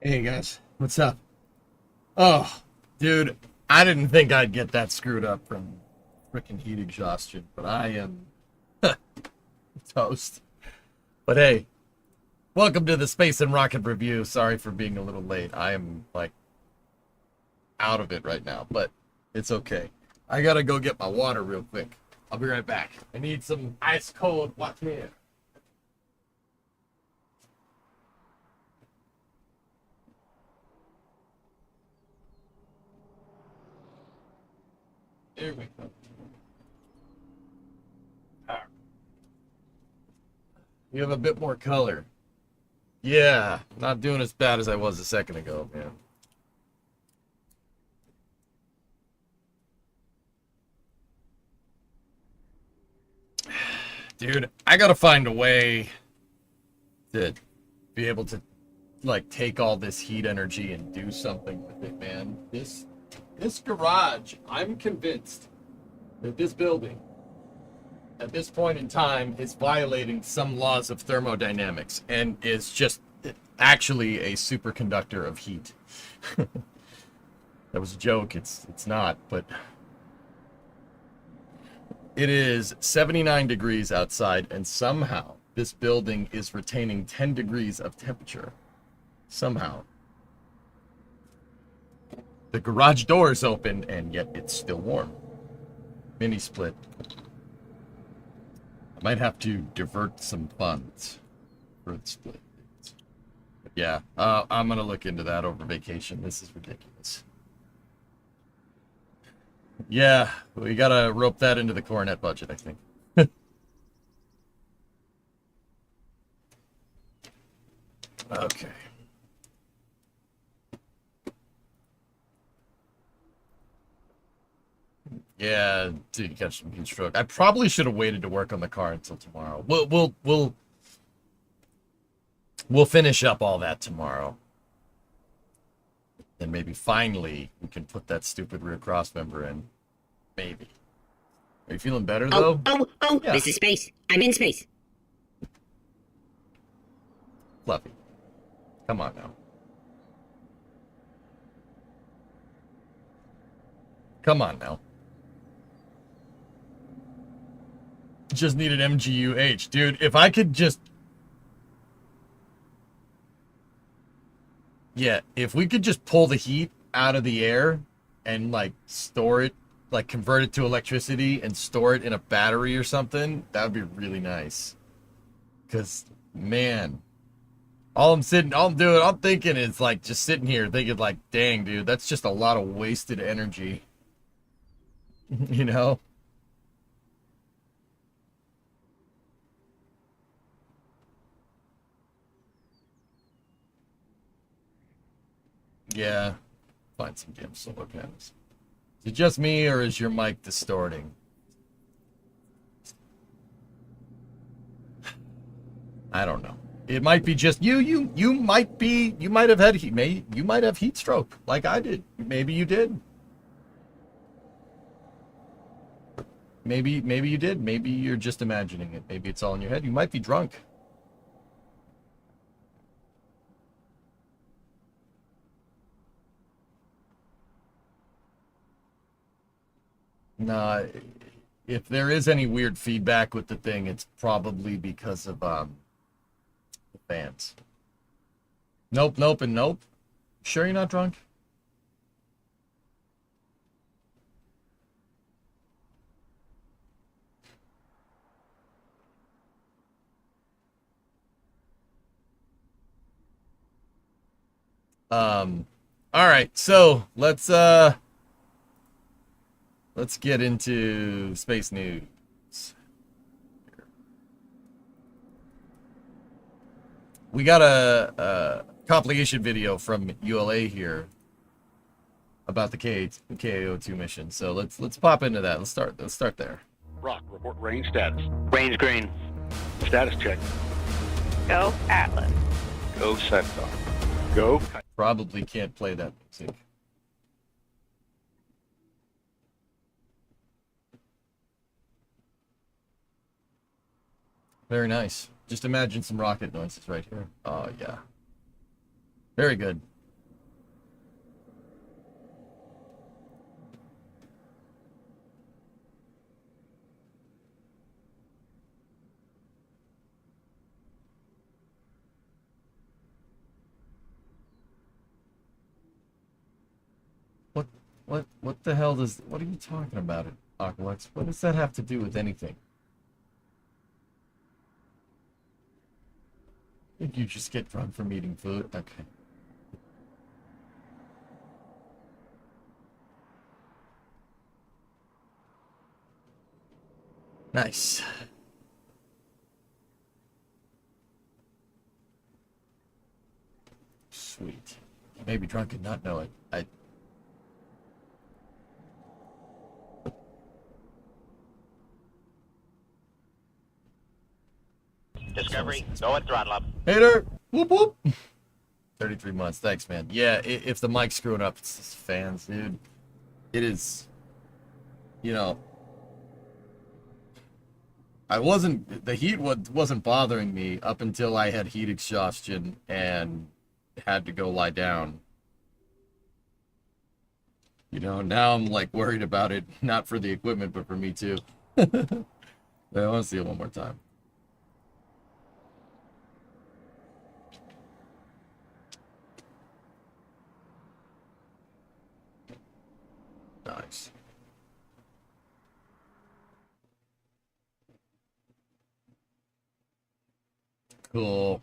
Hey guys, what's up? Oh, dude, I didn't think I'd get that screwed up from freaking heat exhaustion, but I am toast. But hey, welcome to the Space and Rocket Review. Sorry for being a little late. I am like out of it right now, but it's okay. I gotta go get my water real quick. I'll be right back. I need some ice cold water. There we go. You have a bit more color. Yeah, not doing as bad as I was a second ago, man. Dude, I gotta find a way to be able to like take all this heat energy and do something with it, man. This garage, I'm convinced that this building at this point in time is violating some laws of thermodynamics and is just actually a superconductor of heat. That was a joke. It's not, but it is 79 degrees outside, and somehow this building is retaining 10 degrees of temperature. Somehow. The garage door is open, and yet it's still warm. Mini split. I might have to divert some funds for the split. But yeah, I'm going to look into that over vacation. This is ridiculous. Yeah, we got to rope that into the Coronet budget, I think. Okay. Yeah, dude, catch some heat stroke. I probably should have waited to work on the car until tomorrow. We'll finish up all that tomorrow. And maybe finally we can put that stupid rear cross member in. Maybe. Are you feeling better though? Yeah. This is space. I'm in space. Fluffy. Come on now. Come on now. Just needed MGUH. Dude, if I could just... Yeah, if we could just pull the heat out of the air and, like, store it, like, convert it to electricity and store it in a battery or something, that would be really nice. Because, man, all I'm thinking is, like, just sitting here thinking, like, dang, dude, that's just a lot of wasted energy. You know? Yeah, find some damn solar panels. Is it just me, or is your mic distorting? I don't know. It might be just you. You might have had heat. You might have heat stroke like I did. Maybe you did. Maybe you did. Maybe you're just imagining it. Maybe it's all in your head. You might be drunk. Nah, if there is any weird feedback with the thing, it's probably because of the fans. Nope, nope, and nope. Sure you're not drunk? All right, so let's get into space news. We got a compilation video from ULA here about the KAO2 mission. So let's pop into that. Let's start there. Rock, report range status. Range green. Status check. Go Atlas. Go Centaur. Go. Probably can't play that music. Very nice. Just imagine some rocket noises right here. Oh, yeah. Very good. What the hell does... What are you talking about, Aqualex? What does that have to do with anything? Did you just get drunk from eating food? Okay. Nice. Sweet. You may be drunk and not know it. Discovery, go at throttle up. Hater! Whoop whoop! 33 months. Thanks, man. Yeah, if the mic's screwing up, it's just fans, dude. It is... You know... The heat wasn't bothering me up until I had heat exhaustion and had to go lie down. You know, now I'm like worried about it, not for the equipment, but for me too. I want to see it one more time. Nice. Cool.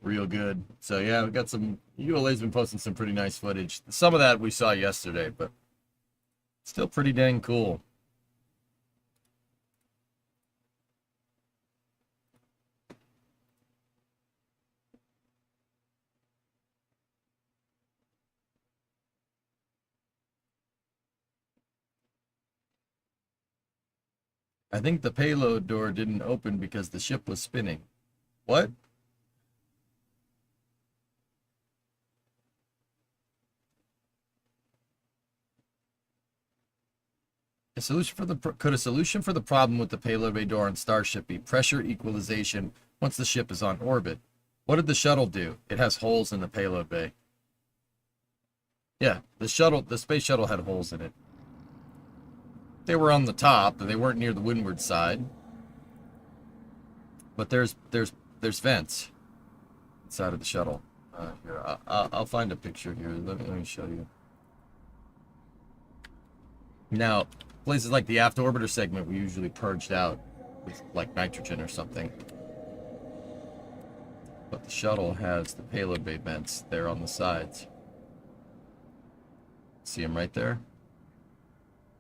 Real good. So yeah, we got some... ULA's been posting some pretty nice footage. Some of that we saw yesterday, but still pretty dang cool. I think the payload door didn't open because the ship was spinning. What? Could a solution for the problem with the payload bay door on Starship be pressure equalization once the ship is on orbit? What did the shuttle do? It has holes in the payload bay. Yeah, the space shuttle had holes in it. They were on the top, but they weren't near the windward side. But there's vents inside of the shuttle. Here, I'll find a picture here. Let me show you. Now, places like the aft orbiter segment we usually purged out with like nitrogen or something. But the shuttle has the payload bay vents there on the sides. See them right there?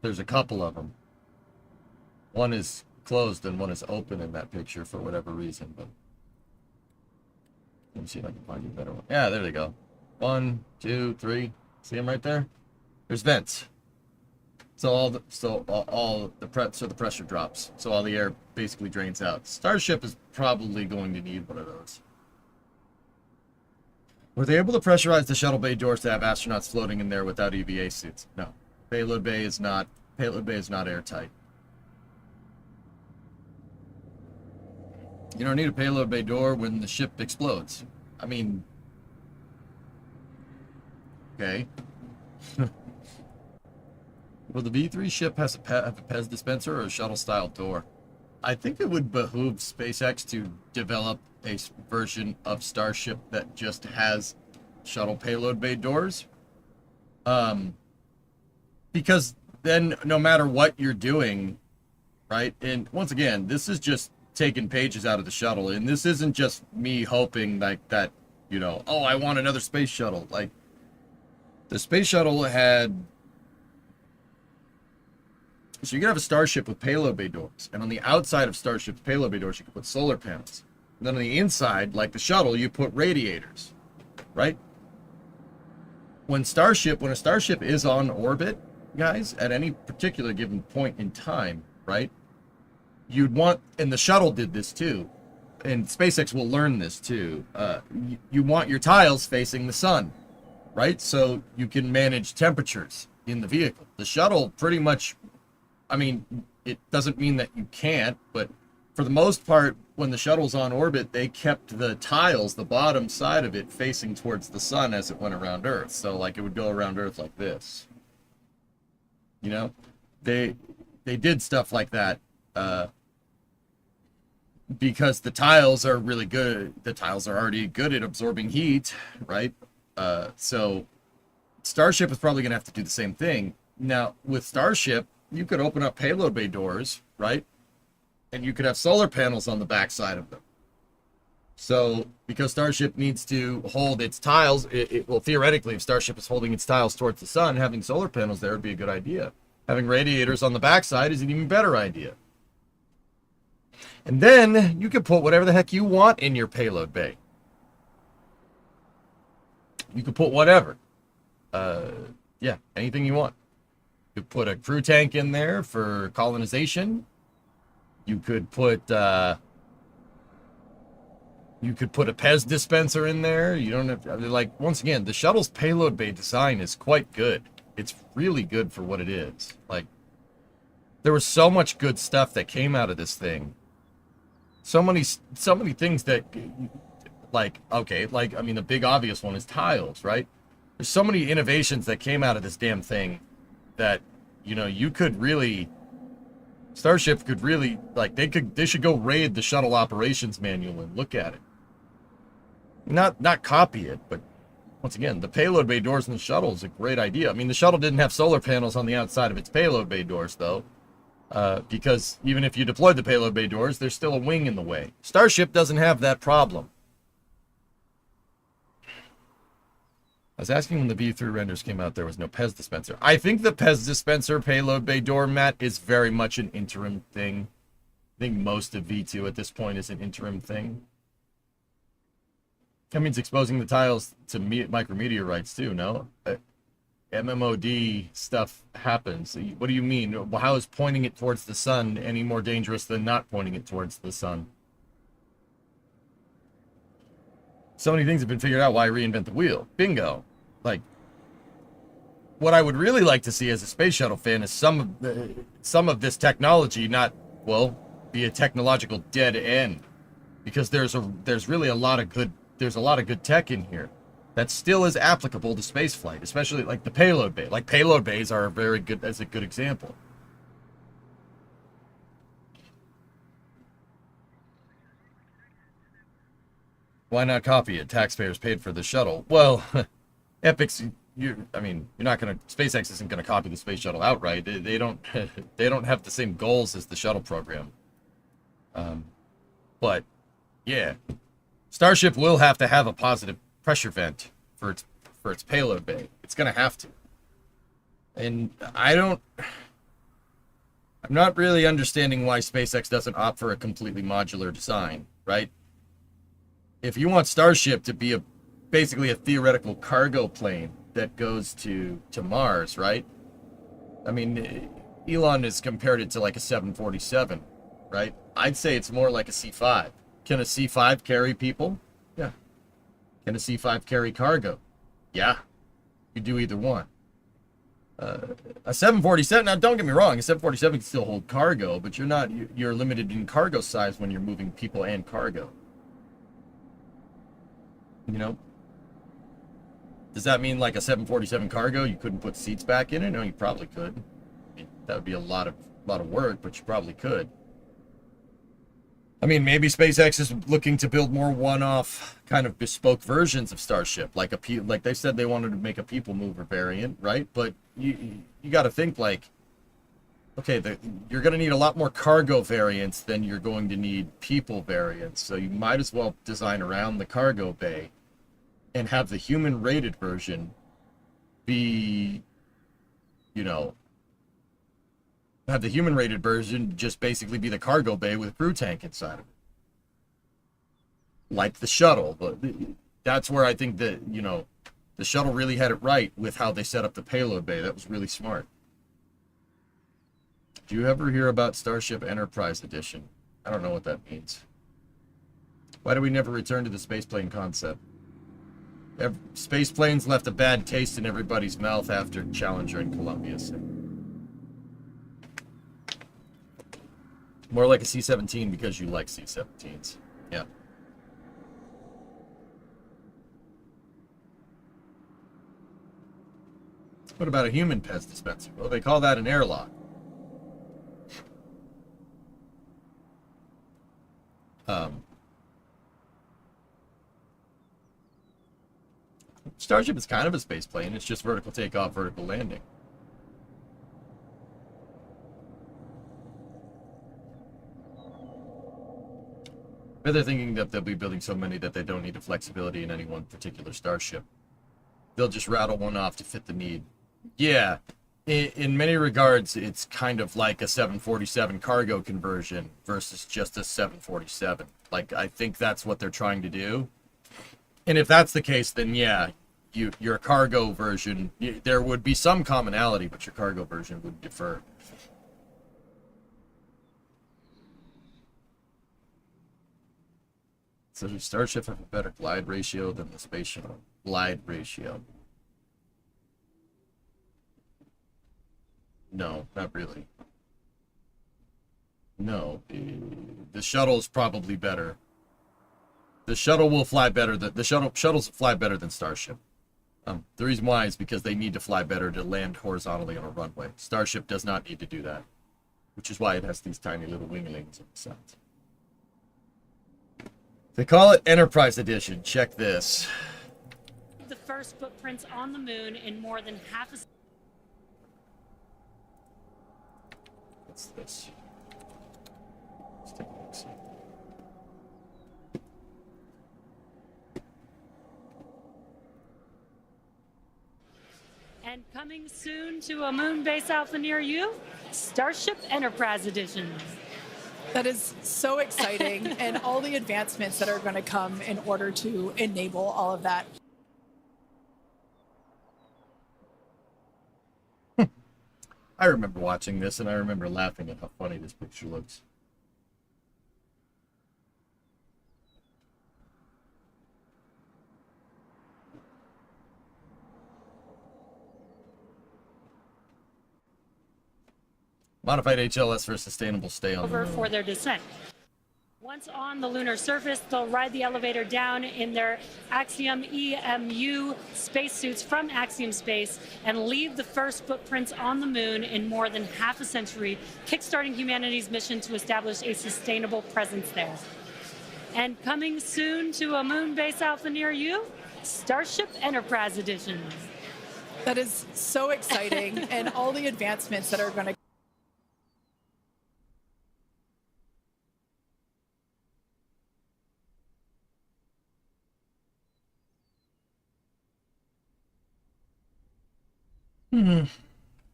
There's a couple of them. One is closed and one is open in that picture for whatever reason, but let me see if I can find you a better one. Yeah, there they go. 1, 2, 3. See them right there? There's vents. So the pressure drops. So all the air basically drains out. Starship is probably going to need one of those. Were they able to pressurize the shuttle bay doors to have astronauts floating in there without EVA suits? No. Payload bay is not airtight. You don't need a payload bay door when the ship explodes. I mean, okay. Will the V3 ship have a PEZ dispenser or a shuttle-style door? I think it would behoove SpaceX to develop a version of Starship that just has shuttle payload bay doors. Because then no matter what you're doing, right? And once again, this is just taking pages out of the shuttle. And this isn't just me hoping like that, you know, oh, I want another space shuttle. Like, the space shuttle had... So you can have a Starship with payload bay doors. And on the outside of Starship's payload bay doors, you can put solar panels. And then on the inside, like the shuttle, you put radiators, right? When a Starship is on orbit, guys, at any particular given point in time, right? You'd want, and the shuttle did this too, and SpaceX will learn this too. You want your tiles facing the sun, right? So you can manage temperatures in the vehicle. The shuttle pretty much, I mean, it doesn't mean that you can't, but for the most part, when the shuttle's on orbit, they kept the tiles, the bottom side of it, facing towards the sun as it went around Earth. So like it would go around Earth like this. You know, they did stuff like that because the tiles are really good. The tiles are already good at absorbing heat, right? So Starship is probably going to have to do the same thing. Now, with Starship, you could open up payload bay doors, right? And you could have solar panels on the backside of them. So, because Starship needs to hold its tiles, well, theoretically, if Starship is holding its tiles towards the sun, having solar panels there would be a good idea. Having radiators on the backside is an even better idea. And then you can put whatever the heck you want in your payload bay. You could put whatever. Yeah, anything you want. You could put a crew tank in there for colonization. You could put a Pez dispenser in there. You don't have to, like, once again, the shuttle's payload bay design is quite good. It's really good for what it is. Like, there was so much good stuff that came out of this thing. So many things that, like, okay, like, I mean, the big obvious one is tiles, right? There's so many innovations that came out of this damn thing that, you know, you could really, Starship could really, like, they should go raid the shuttle operations manual and look at it. Not copy it, but once again, the payload bay doors in the shuttle is a great idea. I mean, the shuttle didn't have solar panels on the outside of its payload bay doors, though, because even if you deployed the payload bay doors, there's still a wing in the way. Starship doesn't have that problem. I was asking when the V3 renders came out, there was no Pez dispenser. I think the Pez dispenser payload bay door, Matt, is very much an interim thing. I think most of V2 at this point is an interim thing. That means exposing the tiles to micrometeorites too, no? MMOD stuff happens. What do you mean? How is pointing it towards the sun any more dangerous than not pointing it towards the sun? So many things have been figured out. Why reinvent the wheel? Bingo. Like, what I would really like to see as a space shuttle fan is some of this technology not, well, be a technological dead end, because there's really a lot of good tech in here that still is applicable to spaceflight, especially like the payload bay. Like, payload bays are a good example. Why not copy it? Taxpayers paid for the shuttle. Well, Epic's, you're not gonna, SpaceX isn't gonna copy the space shuttle outright. They don't have the same goals as the shuttle program. But yeah, Starship will have to have a positive pressure vent for its payload bay. It's gonna have to. And I'm not really understanding why SpaceX doesn't opt for a completely modular design, right? If you want Starship to be basically a theoretical cargo plane that goes to Mars, right? I mean, Elon has compared it to like a 747, right? I'd say it's more like a C5. Can a C5 carry people? Yeah. Can a C5 carry cargo? Yeah. You do either one. A 747, now don't get me wrong, a 747 can still hold cargo, but you're limited in cargo size when you're moving people and cargo. You know? Does that mean like a 747 cargo, you couldn't put seats back in it? No, you probably could. I mean, that would be a lot of work, but you probably could. I mean, maybe SpaceX is looking to build more one-off kind of bespoke versions of Starship, like they said they wanted to make a people mover variant, right? But you got to think like, okay, you're going to need a lot more cargo variants than you're going to need people variants, so you might as well design around the cargo bay and have the human rated version be, have the human rated version just basically be the cargo bay with a crew tank inside of it. Like the shuttle. But that's where I think that, the shuttle really had it right with how they set up the payload bay. That was really smart. Do you ever hear about Starship Enterprise Edition? I don't know what that means. Why do we never return to the spaceplane concept? Space planes left a bad taste in everybody's mouth after Challenger and Columbia. More like a C-17 because you like C-17s. Yeah. What about a human Pez dispenser? Well, they call that an airlock. Starship is kind of a space plane. It's just vertical takeoff, vertical landing. But they're thinking that they'll be building so many that they don't need the flexibility in any one particular starship. They'll just rattle one off to fit the need. Yeah, in many regards, it's kind of like a 747 cargo conversion versus just a 747. Like, I think that's what they're trying to do. And if that's the case, then yeah, your cargo version, there would be some commonality, but your cargo version would differ. So does Starship have a better glide ratio than the Space Shuttle? Glide ratio. No, not really. No, the shuttle's probably better. The shuttle will fly better. The shuttles fly better than Starship. The reason why is because they need to fly better to land horizontally on a runway. Starship does not need to do that, which is why it has these tiny little winglings on the sides. They call it Enterprise Edition. Check this. The first footprints on the moon in more than half a... What's this? Let's take a look. See. And coming soon to a moon base alpha near you, Starship Enterprise Edition. That is so exciting, and all the advancements that are going to come in order to enable all of that. I remember watching this, and I remember laughing at how funny this picture looks. Modified HLS for a sustainable stay on the Over moon. for their descent. Once on the lunar surface, they'll ride the elevator down in their Axiom EMU spacesuits from Axiom Space and leave the first footprints on the moon in more than half a century, kickstarting humanity's mission to establish a sustainable presence there. And coming soon to a moon base alpha near you, Starship Enterprise Edition. That is so exciting, and all the advancements that are going to...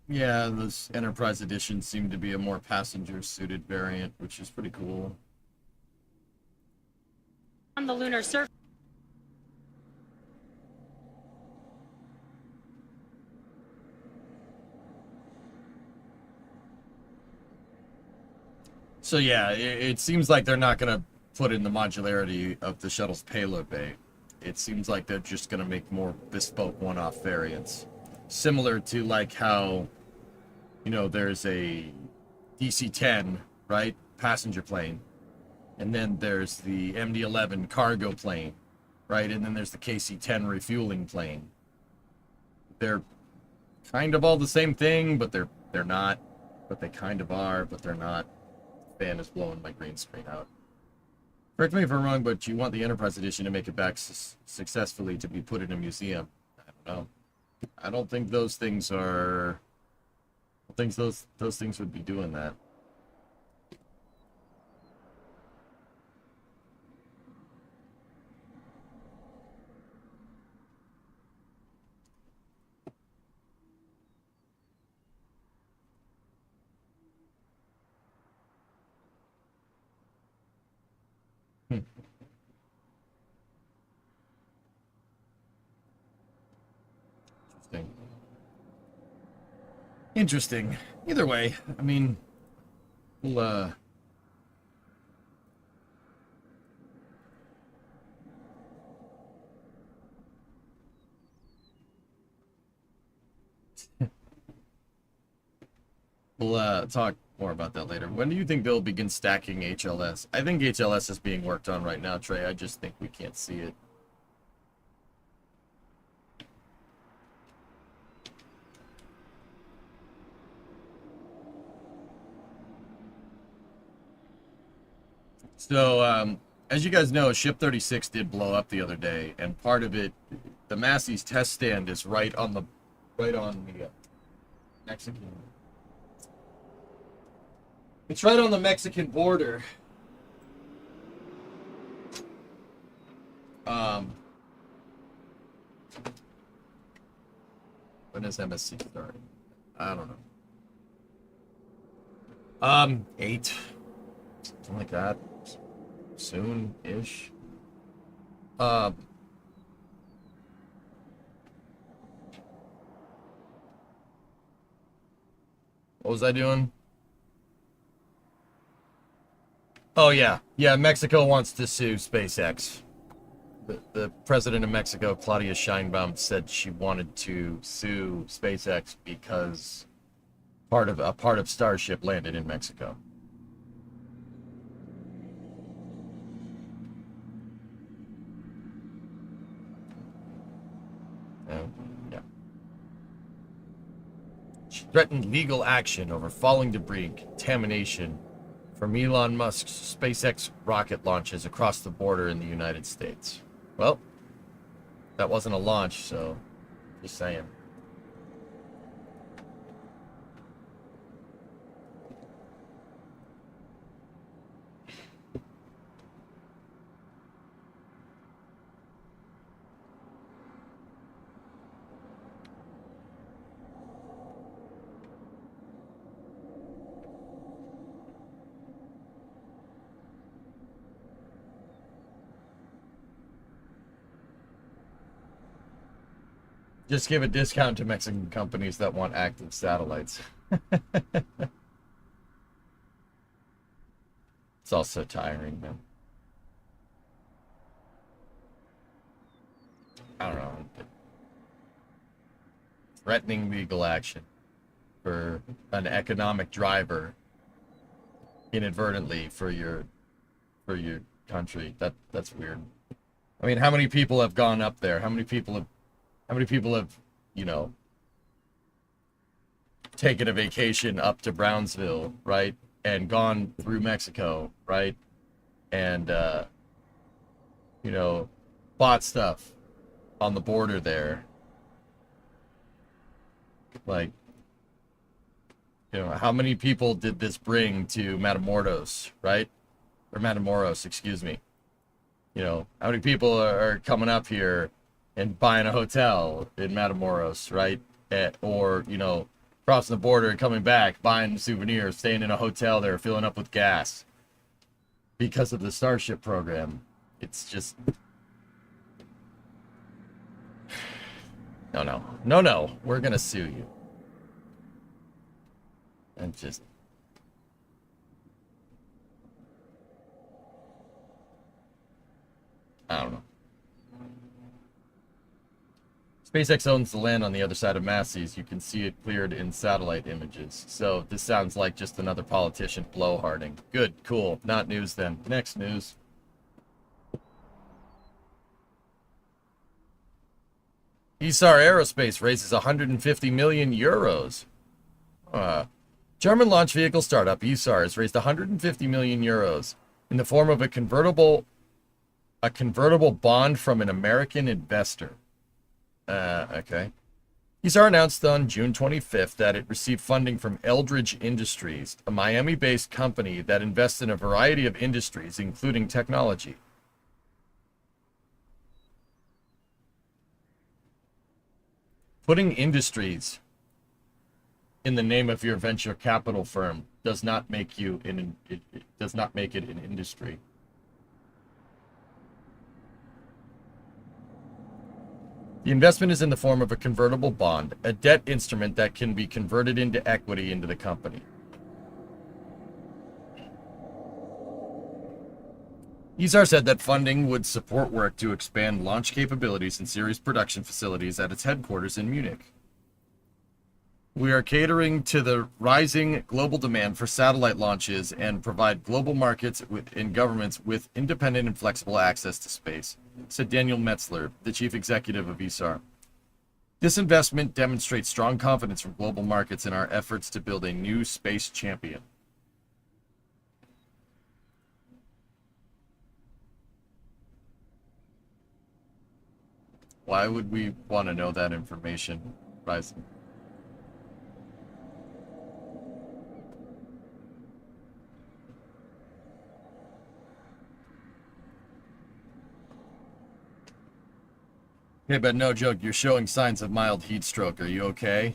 Yeah, this Enterprise Edition seemed to be a more passenger-suited variant, which is pretty cool. On the lunar surface. So yeah, it seems like they're not going to put in the modularity of the shuttle's payload bay. It seems like they're just going to make more bespoke one-off variants. Similar to like how, you know, there's a DC-10, right? Passenger plane. And then there's the MD-11 cargo plane, right? And then there's the KC-10 refueling plane. They're kind of all the same thing, but they're not. But they kind of are, but they're not. The fan is blowing my green screen out. Correct me if I'm wrong, but you want the Enterprise Edition to make it back successfully to be put in a museum. I don't know. I don't think those things are... I think those things would be doing that. Interesting. Either way, I mean, we'll, we'll talk more about that later. When do you think they'll begin stacking HLS? I think HLS is being worked on right now, Trey. I just think we can't see it. So, as you guys know, Ship 36 did blow up the other day, and part of it the Massey's test stand is right on the Mexican. It's right on the Mexican border. When does MSC start? I don't know. 8. Something like that. Soon-ish. What was I doing? Oh, yeah. Yeah, Mexico wants to sue SpaceX. The president of Mexico, Claudia Sheinbaum, said she wanted to sue SpaceX because part of Starship landed in Mexico. Yeah. She threatened legal action over falling debris contamination from Elon Musk's SpaceX rocket launches across the border in the United States. Well, that wasn't a launch, so just saying. Just give a discount to Mexican companies that want active satellites. It's all so tiring, man. I don't know. Threatening legal action for an economic driver inadvertently for your country. That's weird. I mean, how many people have gone up there? How many people have, you know, taken a vacation up to Brownsville, right? And gone through Mexico, right? And, you know, bought stuff on the border there. Like, you know, how many people did this bring to Matamoros, right? Or Matamoros, excuse me. You know, how many people are coming up here and buying a hotel in Matamoros, right? Or, you know, crossing the border and coming back, buying souvenirs, staying in a hotel there, filling up with gas. Because of the Starship program. It's just... No. We're going to sue you. And just... I don't know. SpaceX owns the land on the other side of Massey's. You can see it cleared in satellite images. So this sounds like just another politician blowharding. Good, cool. Not news then. Next news. Isar Aerospace raises 150 million euros. German launch vehicle startup Isar has raised 150 million euros in the form of a convertible bond from an American investor. Okay. Isar announced on June 25th that it received funding from Eldridge Industries, a Miami-based company that invests in a variety of industries, including technology. Putting industries in the name of your venture capital firm does not make you it does not make it an industry. The investment is in the form of a convertible bond, a debt instrument that can be converted into equity into the company. Isar said that funding would support work to expand launch capabilities and series production facilities at its headquarters in Munich. We are catering to the rising global demand for satellite launches and provide global markets and governments with independent and flexible access to space, said Daniel Metzler, the chief executive of Isar. This investment demonstrates strong confidence from global markets in our efforts to build a new space champion. Why would we want to know that information, Bryson? Okay, but no joke, you're showing signs of mild heat stroke. Are you okay?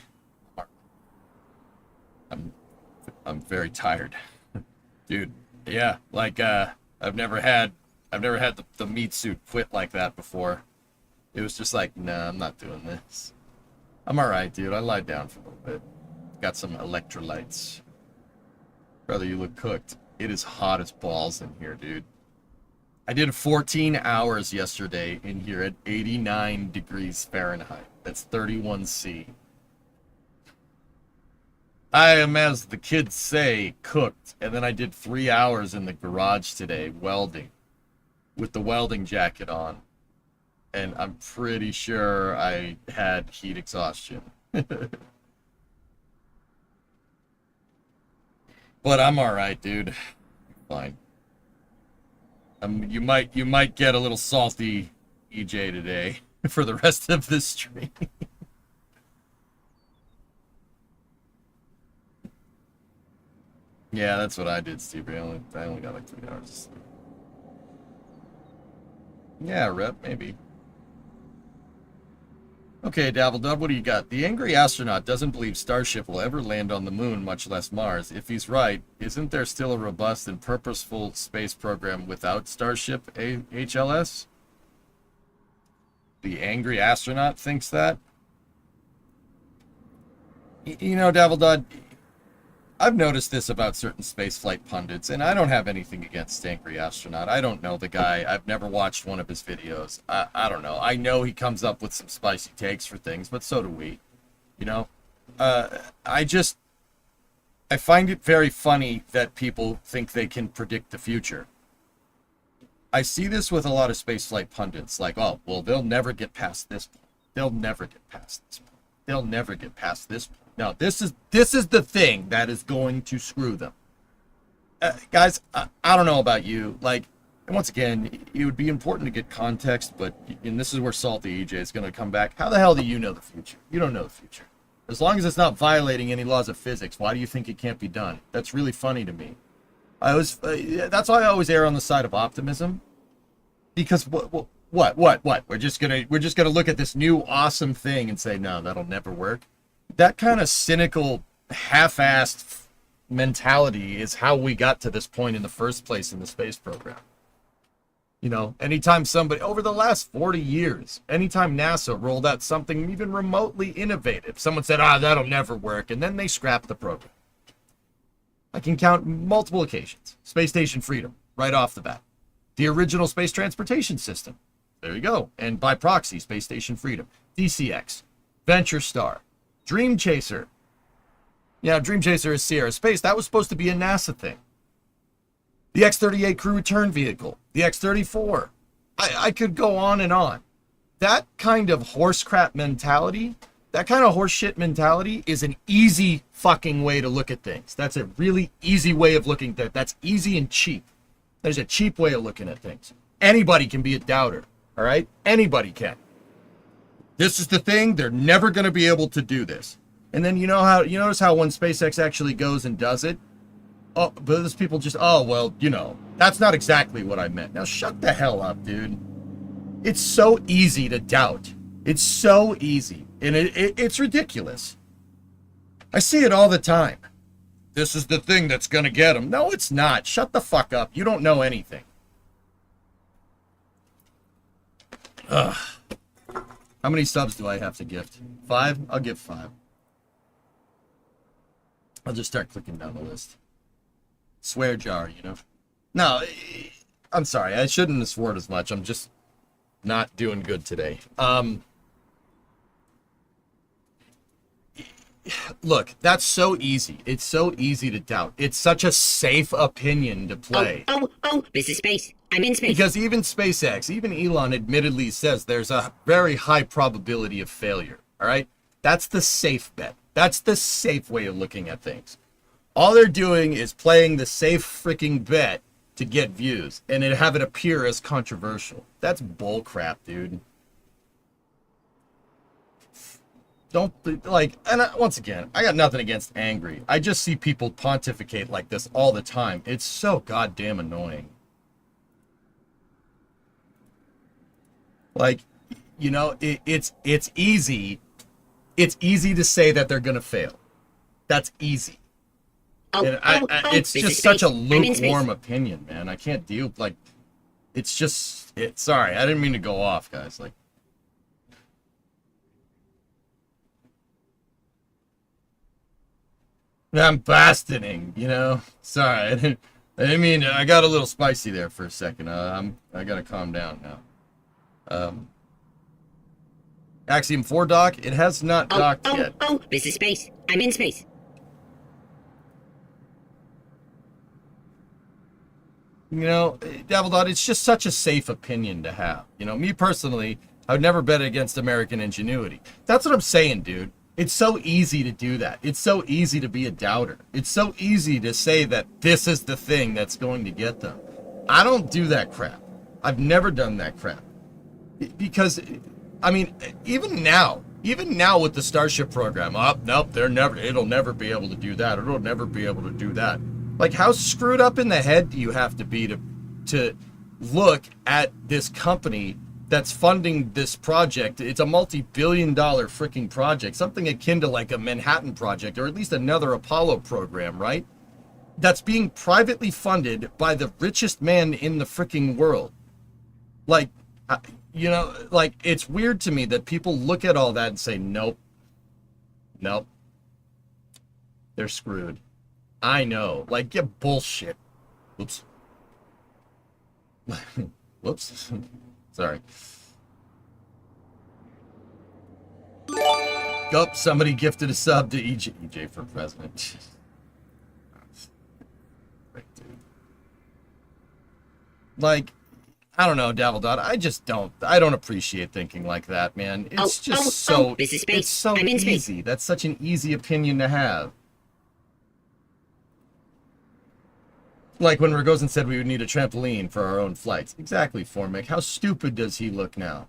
I'm very tired. Dude, yeah, like I've never had the meat suit quit like that before. It was just like, nah, I'm not doing this. I'm alright, dude. I lied down for a little bit. Got some electrolytes. Brother, you look cooked. It is hot as balls in here, dude. I did 14 hours yesterday in here at 89 degrees Fahrenheit. That's 31 C. I am, as the kids say, cooked. And then I did 3 hours in the garage today welding with the welding jacket on. And I'm pretty sure I had heat exhaustion. But I'm alright, dude. Fine. You might get a little salty, EJ, today for the rest of this stream. Yeah, that's what I did, Steve. I only got like 3 hours of sleep. Yeah, Rep, maybe. Okay, Dabbledub, what do you got? The angry astronaut doesn't believe Starship will ever land on the moon, much less Mars. If he's right, isn't there still a robust and purposeful space program without Starship HLS? The angry astronaut thinks that? You know, Dabbledub, I've noticed this about certain spaceflight pundits, and I don't have anything against Angry Astronaut. I don't know the guy. I've never watched one of his videos. I don't know. I know he comes up with some spicy takes for things, but so do we. You know? I find it very funny that people think they can predict the future. I see this with a lot of spaceflight pundits, like, oh, well, they'll never get past this point. They'll never get past this point. They'll never get past this point. No, this is the thing that is going to screw them. Guys, I don't know about you. Like, and once again, it would be important to get context, but, and this is where Salty EJ is going to come back. How the hell do you know the future? You don't know the future. As long as it's not violating any laws of physics, why do you think it can't be done? That's really funny to me. That's why I always err on the side of optimism. Because what? We're just gonna look at this new awesome thing and say, no, that'll never work. That kind of cynical, half-assed mentality is how we got to this point in the first place in the space program. You know, anytime somebody, over the last 40 years, anytime NASA rolled out something even remotely innovative, someone said, that'll never work, and then they scrapped the program. I can count multiple occasions. Space Station Freedom, right off the bat. The original space transportation system. There you go. And by proxy, Space Station Freedom. DCX. Venture Star. Dream Chaser. Yeah, Dream Chaser is Sierra Space. That was supposed to be a NASA thing. The X-38 crew return vehicle. The X-34. I could go on and on. That kind of horse crap mentality, that kind of horse shit mentality is an easy fucking way to look at things. That's a really easy way of looking at that. That's easy and cheap. There's a cheap way of looking at things. Anybody can be a doubter, all right? Anybody can. This is the thing, they're never going to be able to do this. And then you notice how when SpaceX actually goes and does it, oh, but those people just, oh, well, you know, that's not exactly what I meant. Now shut the hell up, dude. It's so easy to doubt. It's so easy. And it's ridiculous. I see it all the time. This is the thing that's going to get them. No, it's not. Shut the fuck up. You don't know anything. Ugh. How many subs do I have to gift? 5? I'll give 5. I'll just start clicking down the list. Swear jar, you know? No, I'm sorry. I shouldn't have sworn as much. I'm just not doing good today. Look, that's so easy. It's so easy to doubt. It's such a safe opinion to play. Oh, this is space. I'm in space. Because even SpaceX, even Elon admittedly says there's a very high probability of failure. All right? That's the safe bet. That's the safe way of looking at things. All they're doing is playing the safe freaking bet to get views and then have it appear as controversial. That's bullcrap, dude. Don't, like, and once again, I got nothing against angry. I just see people pontificate like this all the time. It's so goddamn annoying. Like, you know, it's easy. It's easy to say that they're gonna fail. That's easy. And it's just such a lukewarm opinion, man. I can't deal, like, it's just, sorry, I didn't mean to go off, guys. Like, I'm bastioning, you know? Sorry, I didn't mean to, I got a little spicy there for a second. I gotta calm down now. Axiom 4 dock, it has not docked yet. This is space. I'm in space. You know, Dabbledot, it's just such a safe opinion to have. You know, me personally, I would never bet against American ingenuity. That's what I'm saying, dude. It's so easy to do that. It's so easy to be a doubter. It's so easy to say that this is the thing that's going to get them. I don't do that crap. I've never done that crap. Because, I mean, even now with the Starship program, nope, it'll never be able to do that. It'll never be able to do that. Like, how screwed up in the head do you have to be to look at this company that's funding this project? It's a multi-billion-dollar freaking project, something akin to like a Manhattan Project, or at least another Apollo program, right? That's being privately funded by the richest man in the freaking world. Like, you know, like, it's weird to me that people look at all that and say, nope, they're screwed. I know, like, yeah, bullshit. Whoops. Whoops. Sorry. Oh, somebody gifted a sub to EJ for president. Like, I don't know, Dabbledot. I don't appreciate thinking like that, man. It's just This is space. it's so I'm in space. easy. That's such an easy opinion to have. Like when Rogozin said we would need a trampoline for our own flights. Exactly, Formic. How stupid does he look now?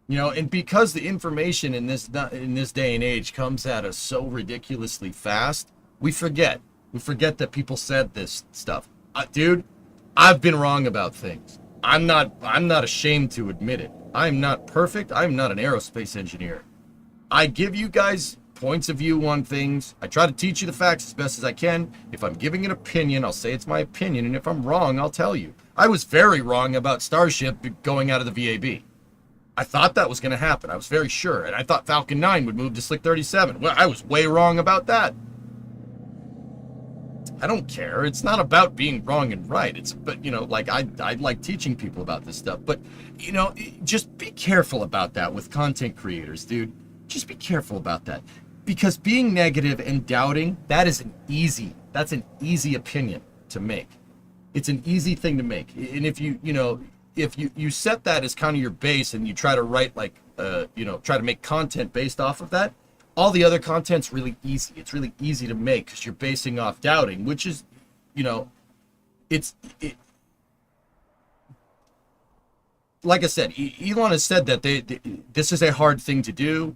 You know, and because the information in this day and age comes at us so ridiculously fast, we forget. We forget that people said this stuff. Dude, I've been wrong about things. I'm not ashamed to admit it. I'm not perfect. I'm not an aerospace engineer. I give you guys points of view on things. I try to teach you the facts as best as I can. If I'm giving an opinion, I'll say it's my opinion, and if I'm wrong, I'll tell you. I was very wrong about Starship going out of the VAB. I thought that was going to happen. I was very sure, and I thought Falcon 9 would move to Slick 37. Well, I was way wrong about that. I don't care. It's not about being wrong and right. But you know, like I like teaching people about this stuff. But you know, just be careful about that with content creators, dude. Just be careful about that. Because being negative and doubting, that's an easy opinion to make. It's an easy thing to make. And if you set that as kind of your base and you try to write try to make content based off of that, all the other content's really easy. It's really easy to make because you're basing off doubting, which is, you know, like I said, Elon has said that this is a hard thing to do.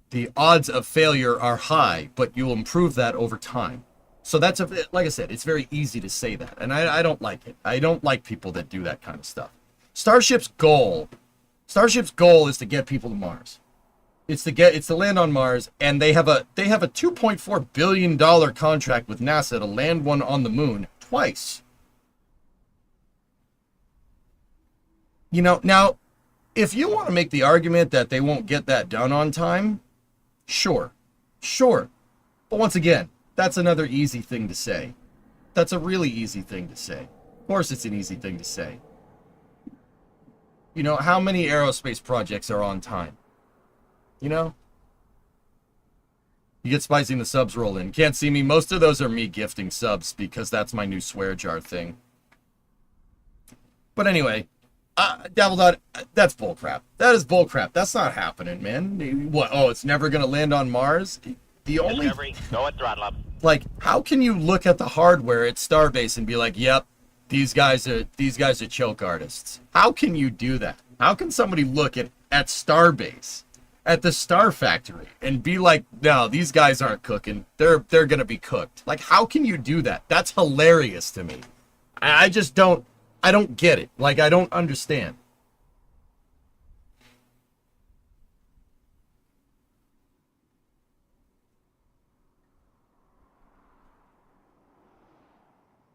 The odds of failure are high, but you'll improve that over time. So like I said, it's very easy to say that. And I don't like it. I don't like people that do that kind of stuff. Starship's goal is to get people to Mars. It's to land on Mars, and they have a $2.4 billion contract with NASA to land one on the moon twice. You know, now, if you want to make the argument that they won't get that done on time, sure. But once again, that's another easy thing to say. That's a really easy thing to say. Of course it's an easy thing to say. You know, how many aerospace projects are on time? You know? You get spicy and the subs roll in. Can't see me. Most of those are me gifting subs because that's my new swear jar thing. But anyway, Dabbledot, that's bullcrap. That is bullcrap. That's not happening, man. What? Oh, it's never going to land on Mars? The only... Discovery, go at throttle up. Like, how can you look at the hardware at Starbase and be like, yep, these guys are choke artists? How can you do that? How can somebody look at Starbase at the Star Factory and be like, no, these guys aren't cooking. They're gonna be cooked. Like, how can you do that? That's hilarious to me. I just don't get it. Like, I don't understand.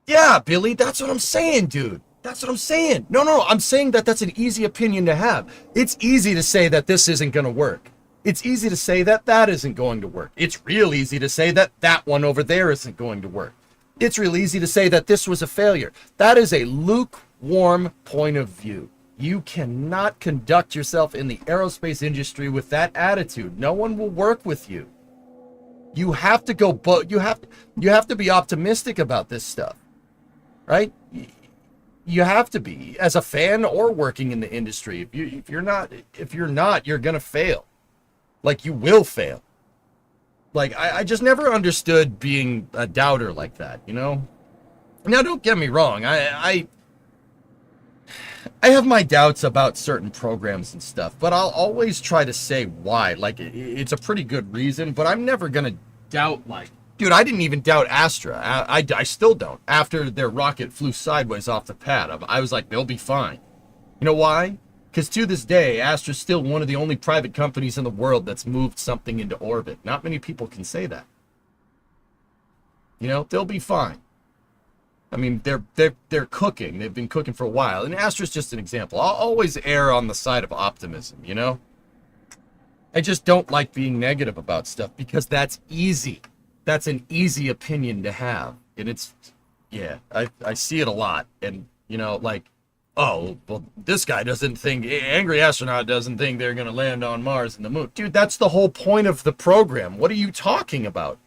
Yeah, Billy, that's what I'm saying, dude. That's what I'm saying. No, I'm saying that that's an easy opinion to have. It's easy to say that this isn't going to work. It's easy to say that that isn't going to work. It's real easy to say that that one over there isn't going to work. It's real easy to say that this was a failure. That is a lukewarm point of view. You cannot conduct yourself in the aerospace industry with that attitude. No one will work with you. You have to go, but you have to be optimistic about this stuff, right? You have to be, as a fan or working in the industry. If you're not, you're gonna fail. Like, you will fail. Like, I just never understood being a doubter like that, you know? Now, don't get me wrong. I have my doubts about certain programs and stuff, but I'll always try to say why. Like, it's a pretty good reason, but I'm never gonna doubt, like, dude, I didn't even doubt Astra. I still don't. After their rocket flew sideways off the pad, I was like, they'll be fine. You know why? Because to this day, Astra's still one of the only private companies in the world that's moved something into orbit. Not many people can say that. You know, they'll be fine. I mean, they're cooking. They've been cooking for a while. And Astra's just an example. I'll always err on the side of optimism, you know? I just don't like being negative about stuff because that's easy. That's an easy opinion to have. And it's, yeah, I see it a lot. And, you know, like, oh, well, this guy doesn't think, Angry Astronaut doesn't think they're going to land on Mars and the moon. Dude, that's the whole point of the program. What are you talking about?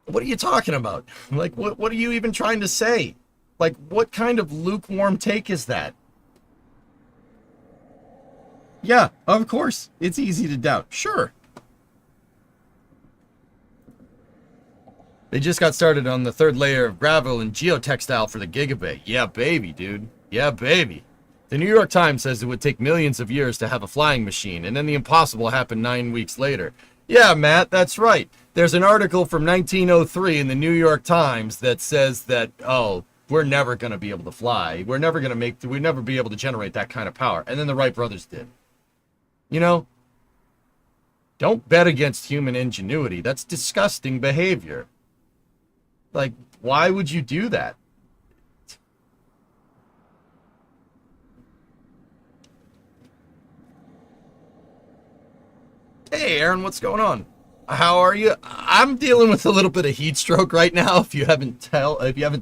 What are you talking about? Like, what are you even trying to say? Like, what kind of lukewarm take is that? Yeah, of course. It's easy to doubt. Sure. They just got started on the third layer of gravel and geotextile for the Gigabay. Yeah, baby, dude. Yeah, baby. The New York Times says it would take millions of years to have a flying machine, and then the impossible happened 9 weeks later. Yeah, Matt, that's right. There's an article from 1903 in the New York Times that says that, oh, we're never going to be able to fly. We'll never be able to generate that kind of power. And then the Wright brothers did. You know, don't bet against human ingenuity. That's disgusting behavior. Like, why would you do that? Hey, Aaron, what's going on? How are you? I'm dealing with a little bit of heat stroke right now. If you haven't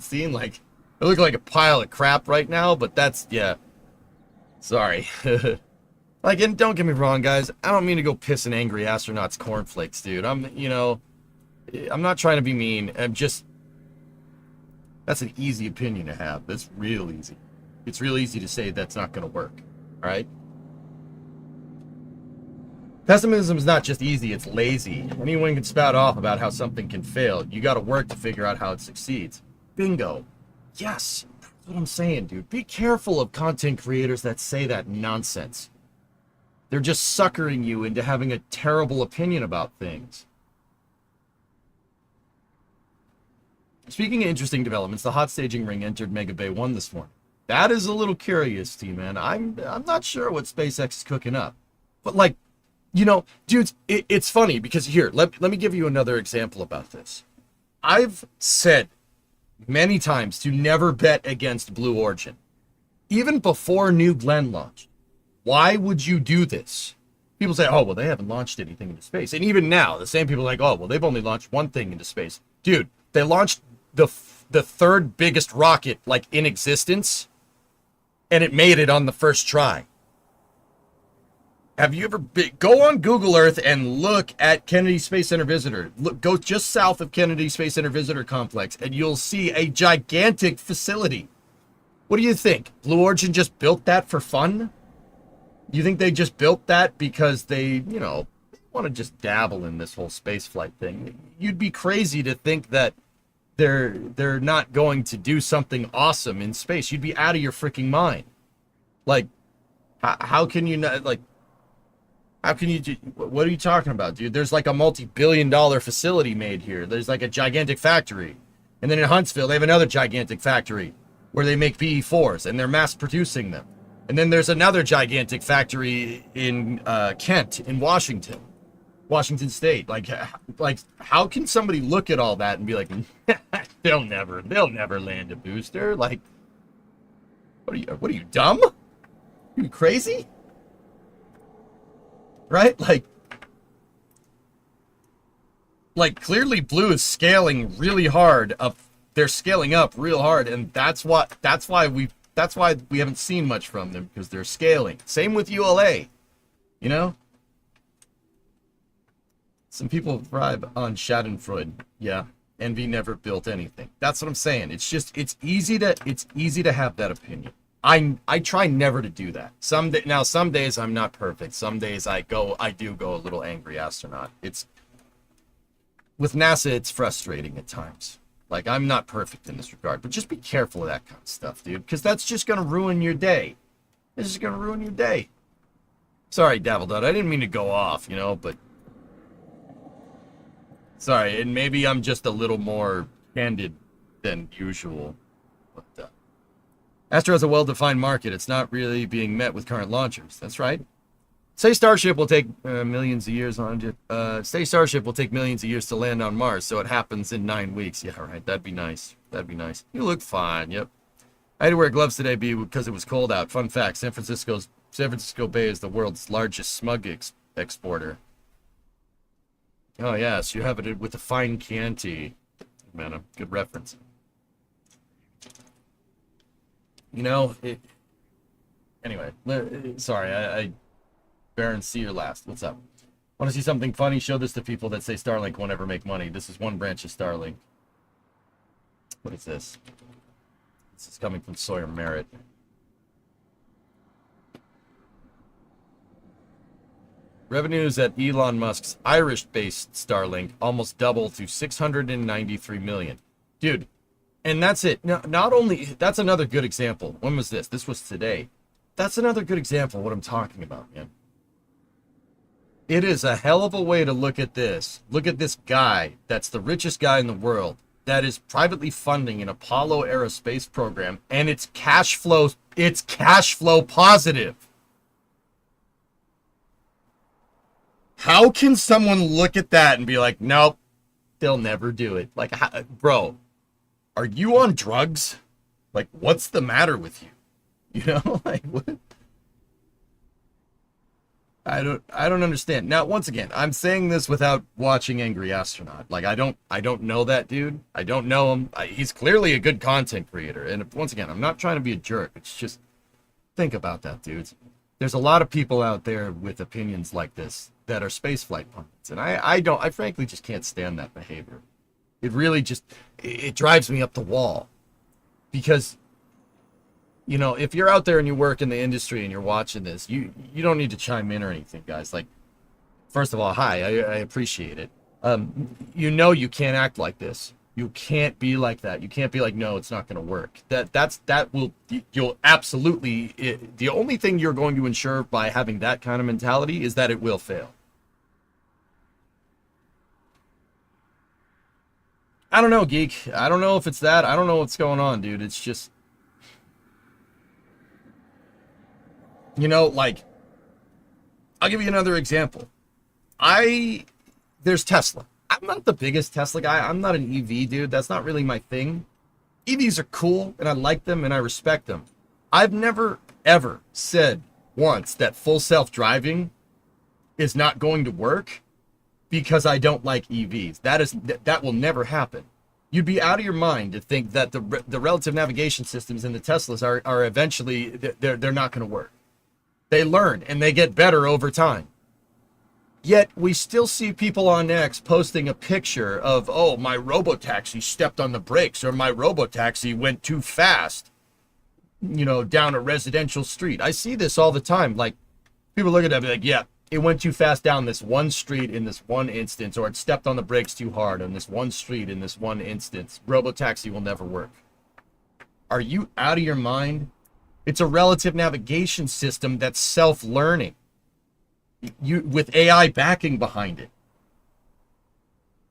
seen, like, I look like a pile of crap right now, but that's, yeah. Sorry. Like, and don't get me wrong, guys. I don't mean to go piss an Angry Astronaut's cornflakes, dude. I'm not trying to be mean. That's an easy opinion to have. That's real easy. It's real easy to say that's not going to work. All right? Pessimism is not just easy, it's lazy. Anyone can spout off about how something can fail. You got to work to figure out how it succeeds. Bingo. Yes. That's what I'm saying, dude. Be careful of content creators that say that nonsense. They're just suckering you into having a terrible opinion about things. Speaking of interesting developments, the hot staging ring entered Mega Bay 1 this morning. That is a little curious, T-Man. I'm not sure what SpaceX is cooking up. But, like, you know, dudes, it's funny because here, let me give you another example about this. I've said many times to never bet against Blue Origin. Even before New Glenn launched. Why would you do this? People say, oh, well, they haven't launched anything into space. And even now, the same people are like, oh, well, they've only launched one thing into space. Dude, they launched the third biggest rocket, like, in existence, and it made it on the first try. Have you ever go on Google Earth and look at Kennedy Space Center Visitor. Go just south of Kennedy Space Center Visitor Complex, and you'll see a gigantic facility. What do you think? Blue Origin just built that for fun? You think they just built that because they, you know, want to just dabble in this whole spaceflight thing? You'd be crazy to think that they're not going to do something awesome in space. You'd be out of your freaking mind. Like, How can you not, like, how can you do, what are you talking about, dude? There's like a multi-billion-dollar facility made here. There's like a gigantic factory. And then in Huntsville, they have another gigantic factory where they make BE-4s and they're mass producing them. And then there's another gigantic factory in Kent, in Washington State. Like, how can somebody look at all that and be like, they'll never land a booster? Like, what are you dumb? Are you crazy? Right? Like clearly Blue is scaling really hard up. They're scaling up real hard, and that's why we haven't seen much from them, because they're scaling. Same with ULA, you know? Some people thrive on Schadenfreude. Yeah. Envy never built anything. That's what I'm saying. It's just, it's easy to have that opinion. I try never to do that. Some days I'm not perfect. Some days I do go a little angry astronaut. With NASA, it's frustrating at times. Like, I'm not perfect in this regard, but just be careful of that kind of stuff, dude, because that's just going to ruin your day. It's just going to ruin your day. Sorry, Dabbledot, I didn't mean to go off, you know, but sorry, and maybe I'm just a little more candid than usual. But Astro has a well-defined market. It's not really being met with current launchers. That's right. Say Starship will take millions of years say Starship will take millions of years to land on Mars, so it happens in 9 weeks. Yeah, right. That'd be nice. That'd be nice. You look fine. Yep. I had to wear gloves today because it was cold out. Fun fact: San Francisco Bay is the world's largest smug exporter. Oh yes, you have it with the fine Chianti. Man, a good reference. You know it. Anyway, sorry. Baron, see your last. What's up? Want to see something funny? Show this to people that say Starlink won't ever make money. This is one branch of Starlink. What is this? This is coming from Sawyer Merritt. Revenues at Elon Musk's Irish-based Starlink almost doubled to 693 million. Dude, and that's it. No, not only, that's another good example. When was this? This was today. That's another good example of what I'm talking about, man. It is a hell of a way to look at this. Look at this guy that's the richest guy in the world that is privately funding an Apollo Aerospace program, and it's cash flow positive. How can someone look at that and be like, nope, they'll never do it? Like, bro, are you on drugs? Like, what's the matter with you? You know, like, what? I don't understand. Now, once again, I'm saying this without watching Angry Astronaut. Like, I don't know that dude. I don't know him. He's clearly a good content creator. And once again, I'm not trying to be a jerk. It's just, think about that, dudes. There's a lot of people out there with opinions like this that are spaceflight pundits. And I frankly just can't stand that behavior. It really just, it drives me up the wall. Because, you know, if you're out there and you work in the industry and you're watching this, you don't need to chime in or anything, guys. Like, first of all, hi, I appreciate it. You know, you can't act like this. You can't be like that. You can't be like, no, it's not going to work. You'll absolutely, the only thing you're going to ensure by having that kind of mentality is that it will fail. I don't know, Geek. I don't know if it's that. I don't know what's going on, dude. It's just, you know, like, I'll give you another example. There's Tesla. I'm not the biggest Tesla guy. I'm not an EV dude. That's not really my thing. EVs are cool, and I like them, and I respect them. I've never, ever said once that full self-driving is not going to work because I don't like EVs. That will never happen. You'd be out of your mind to think that the relative navigation systems in the Teslas are eventually, they're not going to work. They learn, and they get better over time. Yet, we still see people on X posting a picture of, oh, my robotaxi stepped on the brakes, or my robotaxi went too fast, you know, down a residential street. I see this all the time. Like, people look at that and be like, yeah, it went too fast down this one street in this one instance, or it stepped on the brakes too hard on this one street in this one instance. Robotaxi will never work. Are you out of your mind? It's a relative navigation system that's self-learning. With AI backing behind it.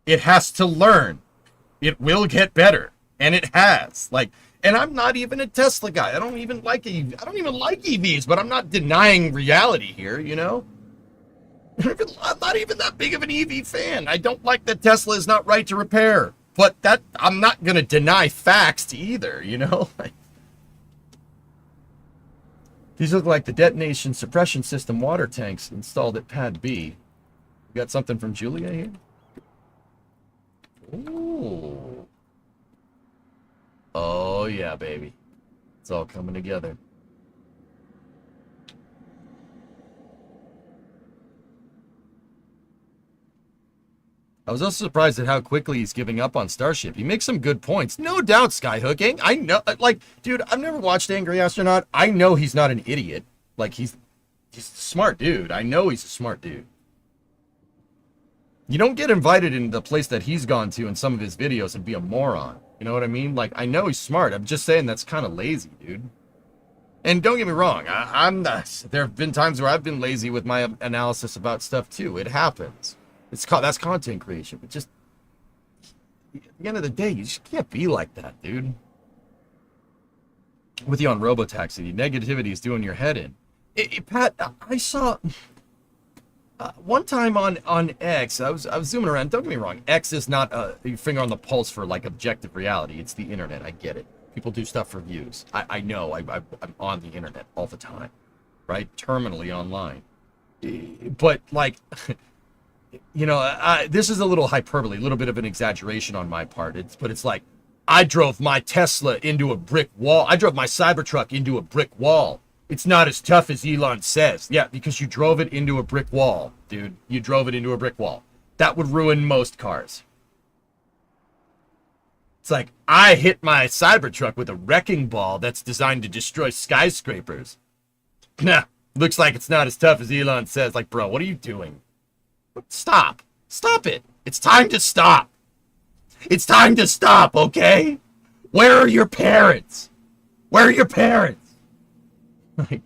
It has to learn. It will get better. And it has. Like, and I'm not even a Tesla guy. I don't even like EVs, but I'm not denying reality here, you know? I'm not even that big of an EV fan. I don't like that Tesla is not right to repair. But that I'm not going to deny facts either, you know? These look like the detonation suppression system water tanks installed at Pad B. We got something from Julia here? Ooh. Oh, yeah, baby. It's all coming together. I was also surprised at how quickly he's giving up on Starship. He makes some good points. No doubt, skyhooking. I know, like, dude, I've never watched Angry Astronaut. I know he's not an idiot. Like, he's a smart dude. I know he's a smart dude. You don't get invited into the place that he's gone to in some of his videos and be a moron. You know what I mean? Like, I know he's smart. I'm just saying that's kind of lazy, dude. And don't get me wrong. I'm not. There have been times where I've been lazy with my analysis about stuff, too. It happens. That's content creation, but just at the end of the day, you just can't be like that, dude. With you on Robotaxi, negativity is doing your head in. Pat, I saw one time on X. I was zooming around. Don't get me wrong. X is not your finger on the pulse for like objective reality. It's the internet. I get it. People do stuff for views. I know. I'm on the internet all the time, right? Terminally online, but like. You know, this is a little hyperbole, a little bit of an exaggeration on my part. But it's like, I drove my Tesla into a brick wall. I drove my Cybertruck into a brick wall. It's not as tough as Elon says. Yeah, because you drove it into a brick wall, dude. You drove it into a brick wall. That would ruin most cars. It's like, I hit my Cybertruck with a wrecking ball that's designed to destroy skyscrapers. Nah, looks like it's not as tough as Elon says. Like, bro, what are you doing? Stop. Stop it. It's time to stop. It's time to stop, okay? Where are your parents? Where are your parents? Like,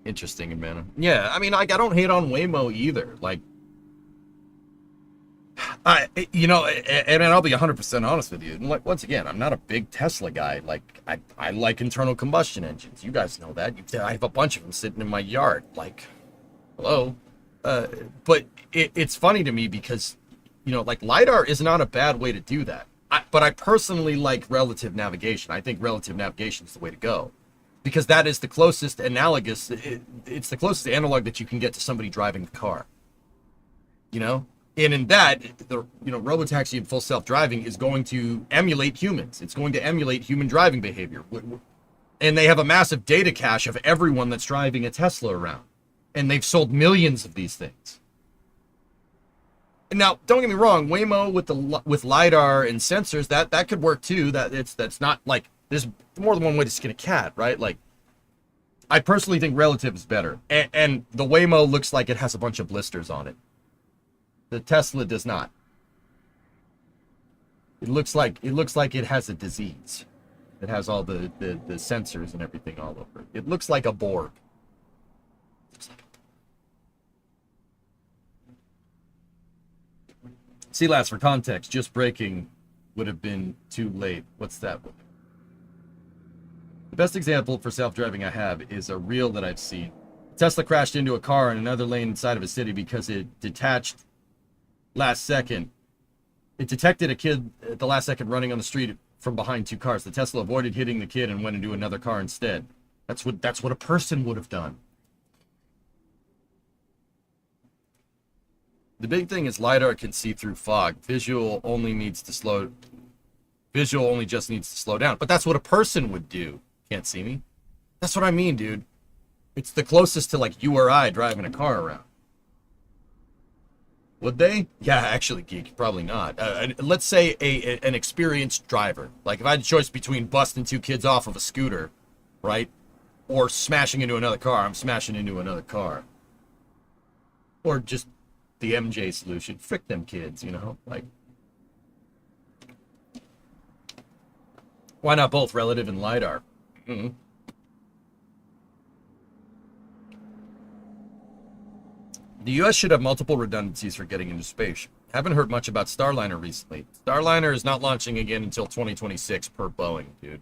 interesting, man. Yeah, I mean, like, I don't hate on Waymo either. Like, you know, and I'll be 100% honest with you. And like, once again, I'm not a big Tesla guy. Like, I like internal combustion engines. You guys know that. I have a bunch of them sitting in my yard. Like, hello. But it's funny to me because, you know, like, LiDAR is not a bad way to do that. But I personally like relative navigation. I think relative navigation is the way to go. Because that is the closest analogous. It's the closest analog that you can get to somebody driving the car. You know? And in that, Robotaxi and full self-driving is going to emulate humans. It's going to emulate human driving behavior. And they have a massive data cache of everyone that's driving a Tesla around. And they've sold millions of these things. And now, don't get me wrong, Waymo with LiDAR and sensors, that could work too. That's not like, there's more than one way to skin a cat, right? Like, I personally think relative is better. And the Waymo looks like it has a bunch of blisters on it. The Tesla does not. It looks like it has a disease. It has all the sensors and everything all over. It looks like a Borg. See, last for context, just braking would have been too late. What's that? The best example for self-driving I have is a reel that I've seen. Tesla crashed into a car in another lane inside of a city because it detached last second. It detected a kid at the last second running on the street from behind two cars. The Tesla avoided hitting the kid and went into another car instead. That's what a person would have done. The big thing is LiDAR can see through fog. Visual only just needs to slow down. But that's what a person would do. Can't see me? That's what I mean, dude. It's the closest to like you or I driving a car around. Would they? Yeah, actually, Geek, probably not. Let's say an experienced driver. Like if I had a choice between busting two kids off of a scooter, right? Or smashing into another car, I'm smashing into another car. Or just the MJ solution. Frick them kids, you know? Like, why not both relative and LiDAR? Mm-hmm. The U.S. should have multiple redundancies for getting into space. Haven't heard much about Starliner recently. Starliner is not launching again until 2026 per Boeing, dude.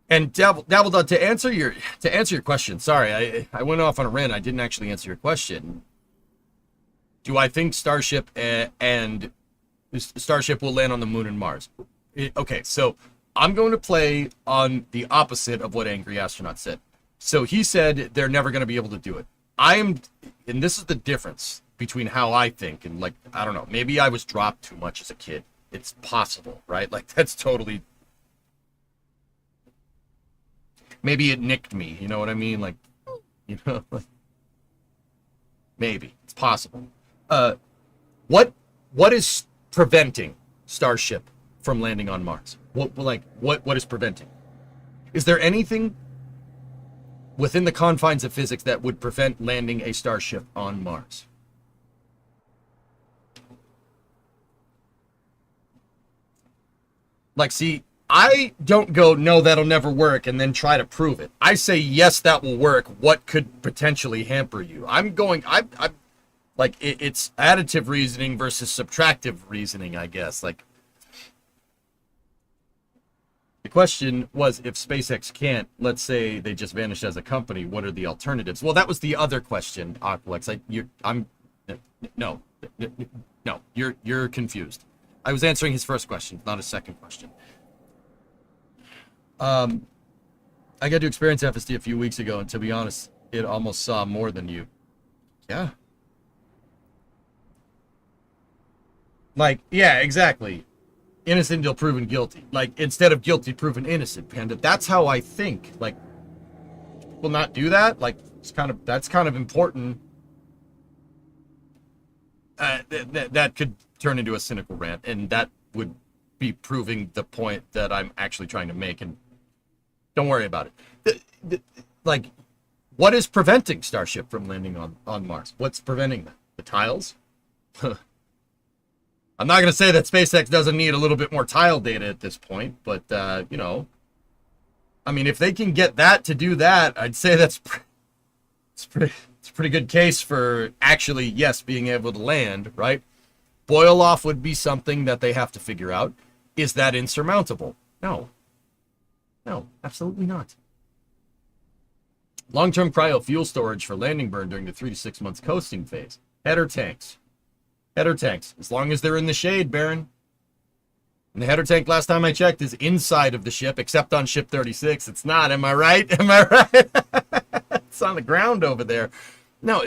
And Dabbledot, to answer your question, sorry, I went off on a rant. I didn't actually answer your question. Do I think Starship and Starship will land on the moon and Mars? Okay, so I'm going to play on the opposite of what Angry Astronaut said. So he said they're never going to be able to do it. And this is the difference between how I think and, like, I don't know, maybe I was dropped too much as a kid. It's possible, right? Like, that's totally, maybe it nicked me, you know what I mean? Like, you know, like, maybe it's possible. What is preventing Starship from landing on Mars? What is preventing? Is there anything within the confines of physics that would prevent landing a Starship on Mars? Like, see, I don't go, no, that'll never work, and then try to prove it. I say, yes, that will work. What could potentially hamper you? I'm like, it's additive reasoning versus subtractive reasoning, I guess. Like, the question was, if SpaceX can't, let's say they just vanished as a company, what are the alternatives? Well, that was the other question, Aqualex. No, you're confused. I was answering his first question, not his second question. I got to experience FSD a few weeks ago, and to be honest, it almost saw more than you. Yeah. Like, yeah, exactly. Innocent until proven guilty. Like, instead of guilty, proven innocent, Panda. That's how I think. Like, will not do that. Like, that's kind of important. That could turn into a cynical rant, and that would be proving the point that I'm actually trying to make. And don't worry about it. Like, what is preventing Starship from landing on Mars? What's preventing that? The tiles? I'm not going to say that SpaceX doesn't need a little bit more tile data at this point, but, you know, I mean, if they can get that to do that, I'd say it's a pretty good case for actually, yes, being able to land, right? Boil off would be something that they have to figure out. Is that insurmountable? No. No, absolutely not. Long-term cryo fuel storage for landing burn during the 3 to 6 months coasting phase. Header tanks. Header tanks. As long as they're in the shade, Baron. And the header tank, last time I checked, is inside of the ship, except on ship 36. It's not, am I right? Am I right? It's on the ground over there. No,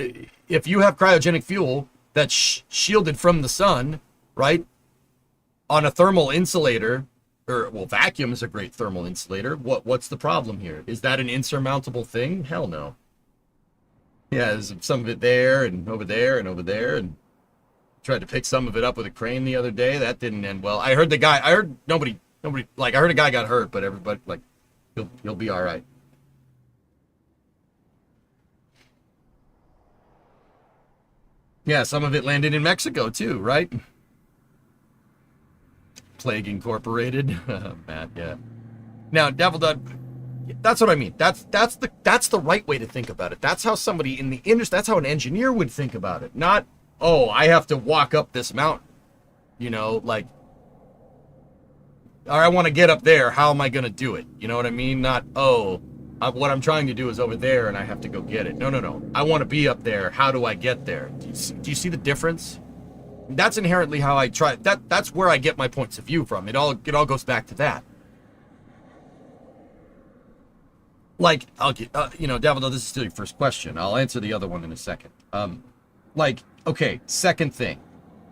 if you have cryogenic fuel that's shielded from the sun, right, on a thermal insulator, or, well, vacuum is a great thermal insulator. What's the problem here? Is that an insurmountable thing? Hell no. Yeah, there's some of it there and over there and over there, and tried to pick some of it up with a crane the other day. That didn't end well. I heard nobody, like, I heard a guy got hurt, but everybody, like, he'll be all right. Yeah, some of it landed in Mexico too, right? Plague Incorporated. Matt, yeah. Now, Devil Dud, that's what I mean. That's the right way to think about it. That's how somebody in the industry, that's how an engineer would think about it. Not, oh, I have to walk up this mountain. You know, like, or I want to get up there. How am I going to do it? You know what I mean? Not, oh, what I'm trying to do is over there and I have to go get it. No. I want to be up there. How do I get there? Do you see the difference? That's inherently how I try. That's where I get my points of view from. It all goes back to that. Like, I'll get, you know, Davido, this is still your first question. I'll answer the other one in a second. Like, okay, second thing.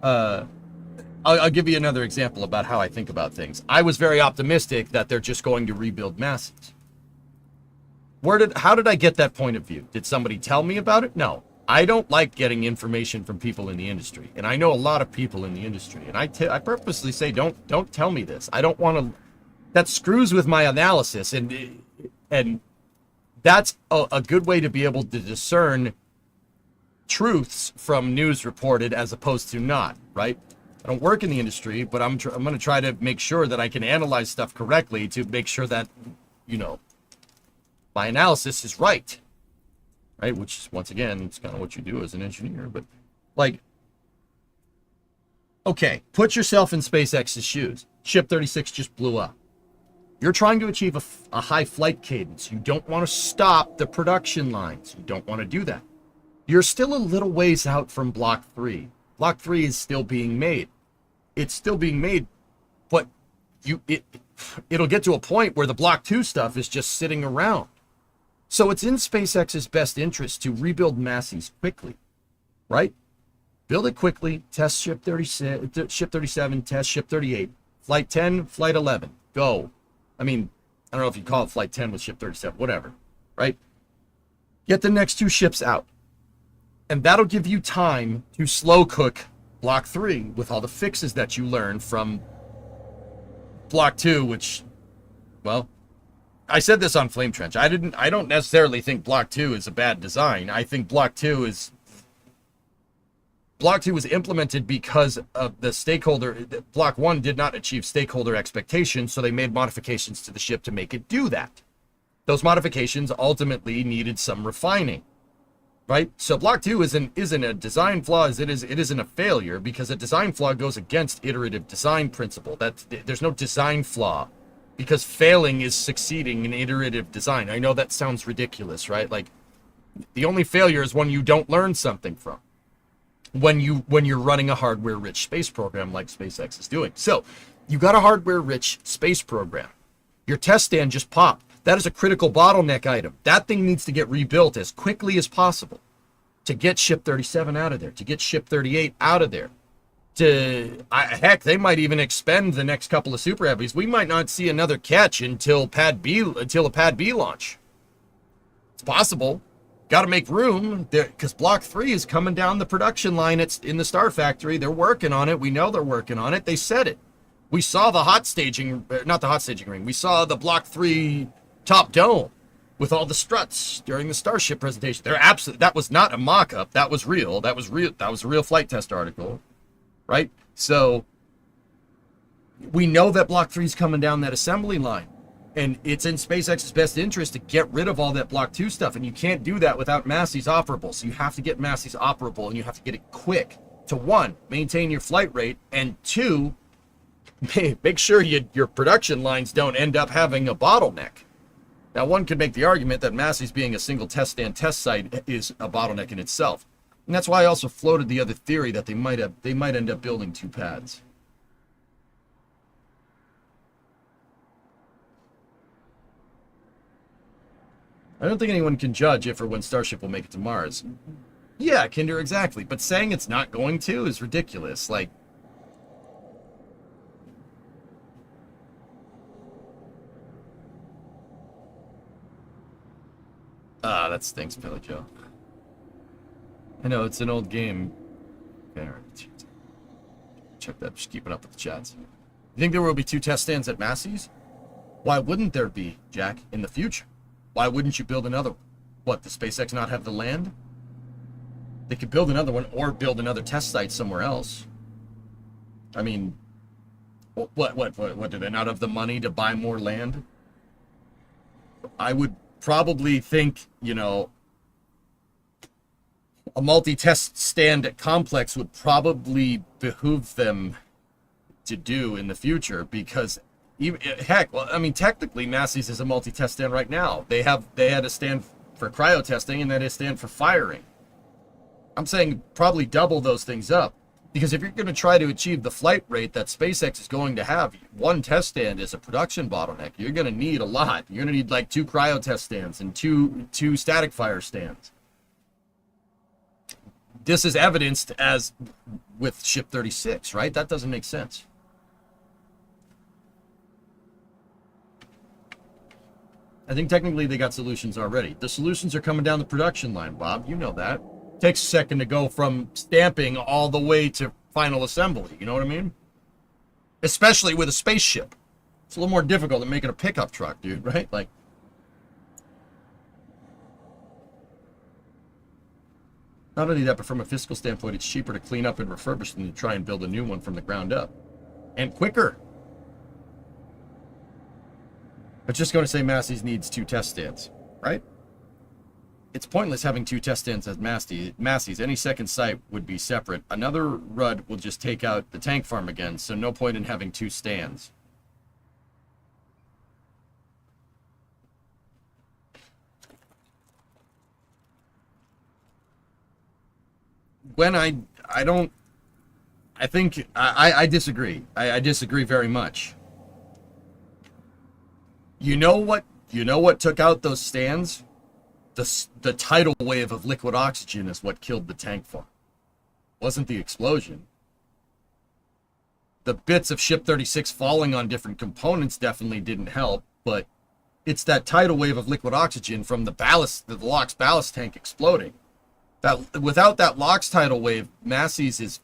I'll give you another example about how I think about things. I was very optimistic that they're just going to rebuild massives. How did I get that point of view? Did somebody tell me about it? No. I don't like getting information from people in the industry, and I know a lot of people in the industry, and I purposely say, don't tell me this. I don't want to. That screws with my analysis, and that's a good way to be able to discern truths from news reported as opposed to not, right? I don't work in the industry, but I'm going to try to make sure that I can analyze stuff correctly to make sure that, you know, my analysis is right, which is, once again, it's kind of what you do as an engineer. But like, okay, put yourself in SpaceX's shoes. Ship 36 just blew up. You're trying to achieve a high flight cadence. You don't want to stop the production lines. You don't want to do that. You're still a little ways out from Block 3. Block 3 is still being made. It's still being made, but it'll get to a point where the Block 2 stuff is just sitting around. So it's in SpaceX's best interest to rebuild Massey's quickly, right? Build it quickly, test Ship 37, test Ship 38, Flight 10, Flight 11, go. I mean, I don't know if you call it Flight 10 with Ship 37, whatever, right? Get the next 2 ships out. And that'll give you time to slow cook Block 3 with all the fixes that you learn from Block 2, which, well, I said this on Flame Trench. I don't necessarily think Block 2 is a bad design. I think Block 2 was implemented because of the stakeholder. Block 1 did not achieve stakeholder expectations, so they made modifications to the ship to make it do that. Those modifications ultimately needed some refining, right? So Block 2 isn't a design flaw, it isn't a failure, because a design flaw goes against iterative design principle. There's no design flaw, because failing is succeeding in iterative design. I know that sounds ridiculous, right? Like, the only failure is when you don't learn something from. When you're running a hardware-rich space program like SpaceX is doing. So, you got a hardware-rich space program. Your test stand just popped. That is a critical bottleneck item. That thing needs to get rebuilt as quickly as possible to get Ship 37 out of there, to get Ship 38 out of there. Heck, they might even expend the next couple of Super Heavies. We might not see another catch until a Pad B launch. It's possible. Got to make room there, because Block 3 is coming down the production line. It's in the Star Factory. They're working on it. We know they're working on it. They said it. We saw the hot staging, not the hot staging ring. We saw the Block 3 top dome with all the struts during the Starship presentation. That was not a mock-up. That was real. That was a real flight test article, right? So we know that Block 3 is coming down that assembly line. And it's in SpaceX's best interest to get rid of all that Block 2 stuff. And you can't do that without Massey's operable. So you have to get Massey's operable, and you have to get it quick to, 1, maintain your flight rate, and 2, make sure your production lines don't end up having a bottleneck. Now, one could make the argument that Massey's being a single test stand test site is a bottleneck in itself. And that's why I also floated the other theory that they might end up building 2 pads. I don't think anyone can judge if or when Starship will make it to Mars. Yeah, Kinder, exactly. But saying it's not going to is ridiculous. Like, that stinks, Billy Joe. I know, it's an old game. Okay, all right. Check that, just keeping up with the chats. You think there will be 2 test stands at Massey's? Why wouldn't there be, Jack, in the future? Why wouldn't you build another one? What, does SpaceX not have the land? They could build another one or build another test site somewhere else. I mean, what do they not have the money to buy more land? I would probably think, a multi-test stand complex would probably behoove them to do in the future, because technically Massey's is a multi-test stand right now. They had a stand for cryo testing, and then a stand for firing. I'm saying probably double those things up, because if you're going to try to achieve the flight rate that SpaceX is going to have, 1 test stand is a production bottleneck. You're going to need a lot. You're going to need like 2 cryo test stands and two static fire stands. This is evidenced as with Ship 36, right? That doesn't make sense. I think technically they got solutions already. The solutions are coming down the production line, Bob. You know that. It takes a second to go from stamping all the way to final assembly. You know what I mean? Especially with a spaceship. It's a little more difficult than making a pickup truck, dude, right? Like, Not only that, but from a fiscal standpoint, it's cheaper to clean up and refurbish than to try and build a new one from the ground up. And quicker. But just going to say Massey's needs 2 test stands, right? It's pointless having 2 test stands at Massey's. Any second site would be separate. Another RUD will just take out the tank farm again, so no point in having 2 stands. When I disagree. I disagree very much. You know what took out those stands? The tidal wave of liquid oxygen is what killed the tank farm. Wasn't the explosion. The bits of Ship 36 falling on different components definitely didn't help, but it's that tidal wave of liquid oxygen from the LOX ballast tank exploding. That without that LOX tidal wave, Massey's is,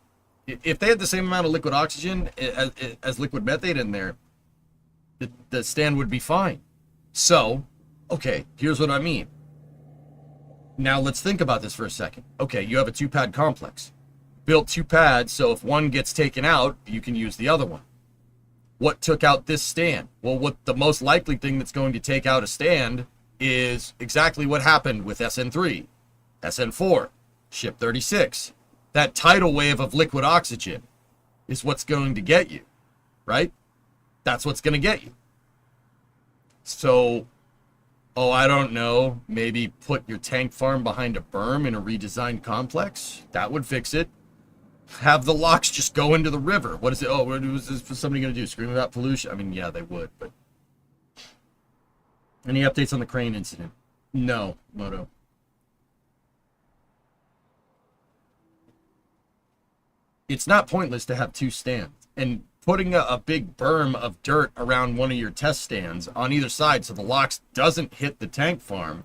if they had the same amount of liquid oxygen as liquid methane in there, the stand would be fine. So, okay, here's what I mean. Now let's think about this for a second. Okay, you have a 2-pad complex. Built 2 pads, so if one gets taken out, you can use the other one. What took out this stand? Well, what the most likely thing that's going to take out a stand is exactly what happened with SN3, SN4, Ship 36. That tidal wave of liquid oxygen is what's going to get you, right? That's what's going to get you. So, I don't know, maybe put your tank farm behind a berm in a redesigned complex? That would fix it. Have the LOX just go into the river. What is it? Oh, what is this somebody going to do? Scream about pollution? I mean, yeah, they would, but... Any updates on the crane incident? No, Moto. It's not pointless to have 2 stands. And putting a big berm of dirt around one of your test stands on either side so the LOX doesn't hit the tank farm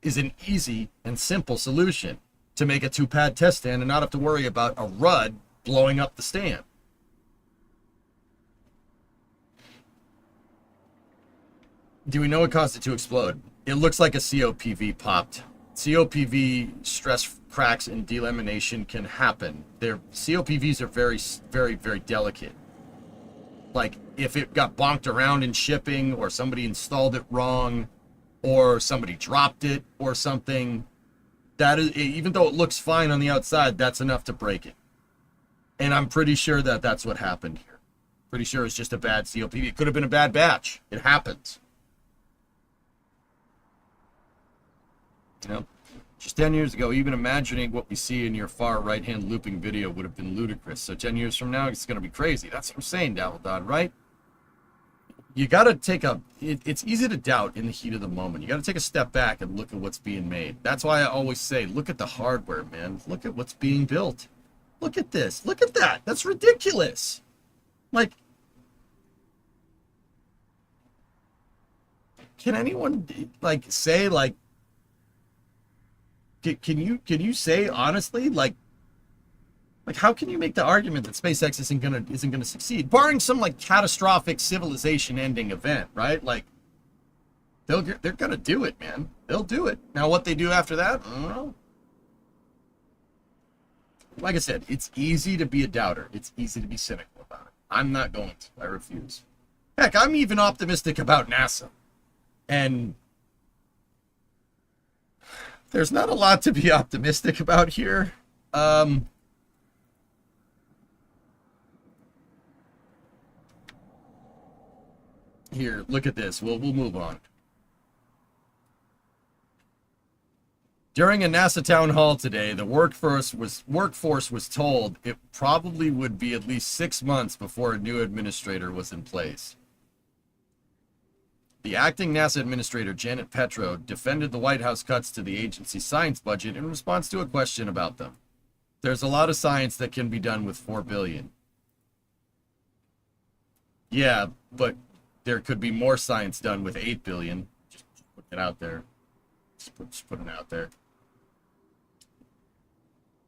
is an easy and simple solution to make a 2-pad test stand and not have to worry about a RUD blowing up the stand. Do we know what caused it to explode? It looks like a COPV popped. COPV stress cracks and delamination can happen. COPVs are very, very, very delicate. Like, if it got bonked around in shipping, or somebody installed it wrong, or somebody dropped it, or something, that is, even though it looks fine on the outside, that's enough to break it. And I'm pretty sure that that's what happened here. Pretty sure it's just a bad COPV. It could have been a bad batch. It happens. You know, just 10 years ago, even imagining what we see in your far right-hand looping video would have been ludicrous. So 10 years from now, it's going to be crazy. That's what I'm saying, Dabbledod, right? You got to take it's easy to doubt in the heat of the moment. You got to take a step back and look at what's being made. That's why I always say, look at the hardware, man. Look at what's being built. Look at this. Look at that. That's ridiculous. Like, can anyone, like, say, like, can you say honestly, like how can you make the argument that SpaceX isn't gonna succeed, barring some like catastrophic civilization-ending event, right? Like they're gonna do it, man. They'll do it. Now, what they do after that, I don't know. Like I said, it's easy to be a doubter. It's easy to be cynical about it. I'm not going to. I refuse. Heck, I'm even optimistic about NASA, and there's not a lot to be optimistic about here. Here, look at this. We'll move on. During a NASA town hall today, the workforce was told it probably would be at least 6 months before a new administrator was in place. The acting NASA administrator, Janet Petro, defended the White House cuts to the agency's science budget in response to a question about them. There's a lot of science that can be done with $4 billion. Yeah, but there could be more science done with $8 billion. Just put it out there. Just put it out there.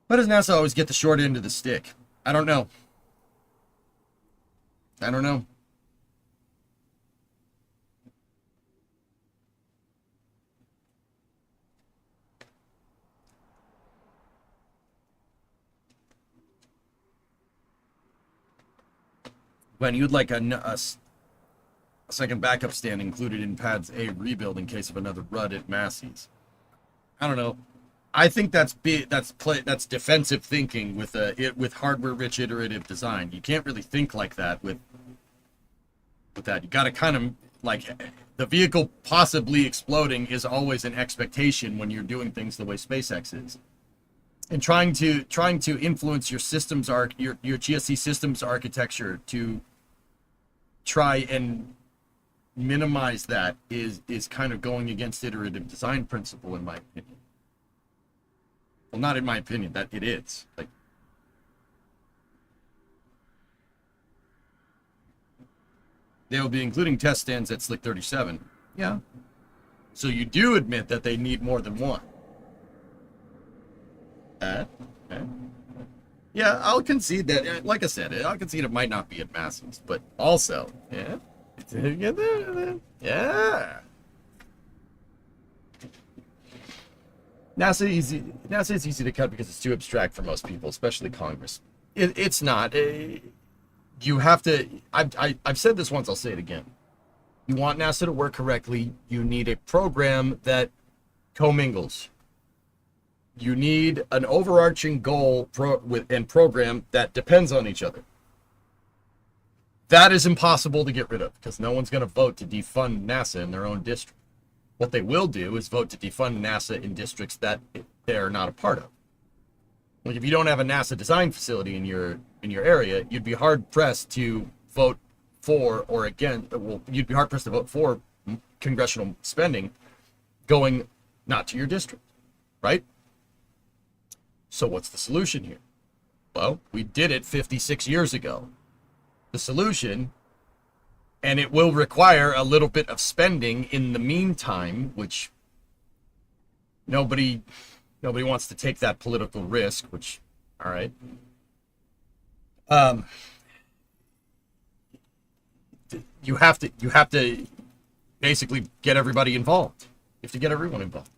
Why does NASA always get the short end of the stick? I don't know. I don't know. When you'd like a second backup stand included in pads A rebuild in case of another rut at Massey's. I don't know. I think that's defensive thinking with hardware-rich iterative design. You can't really think like that with that. You got to kind of like the vehicle possibly exploding is always an expectation when you're doing things the way SpaceX is. And trying to influence your systems your GSC systems architecture to try and minimize that is kind of going against iterative design principle, in my opinion. Well, not in my opinion, that it is. Like, they will be including test stands at Slick 37. Yeah. So you do admit that they need more than one. Okay. Yeah, I'll concede that. Like I said, I'll concede it might not be at Massey's, but also, yeah. Yeah. NASA is easy to cut because it's too abstract for most people, especially Congress. It's not. You have to. I've said this once. I'll say it again. You want NASA to work correctly. You need a program that commingles. You need an overarching goal and program that depends on each other. That is impossible to get rid of because no one's going to vote to defund NASA in their own district. What they will do is vote to defund NASA in districts that they're not a part of. Like if you don't have a NASA design facility in your area, you'd be hard pressed to vote for or against. Well, you'd be hard pressed to vote for congressional spending going not to your district, right? So what's the solution here? Well, we did it 56 years ago. The solution, and it will require a little bit of spending in the meantime, which nobody wants to take that political risk, which, all right. You have to basically get everybody involved. You have to get everyone involved.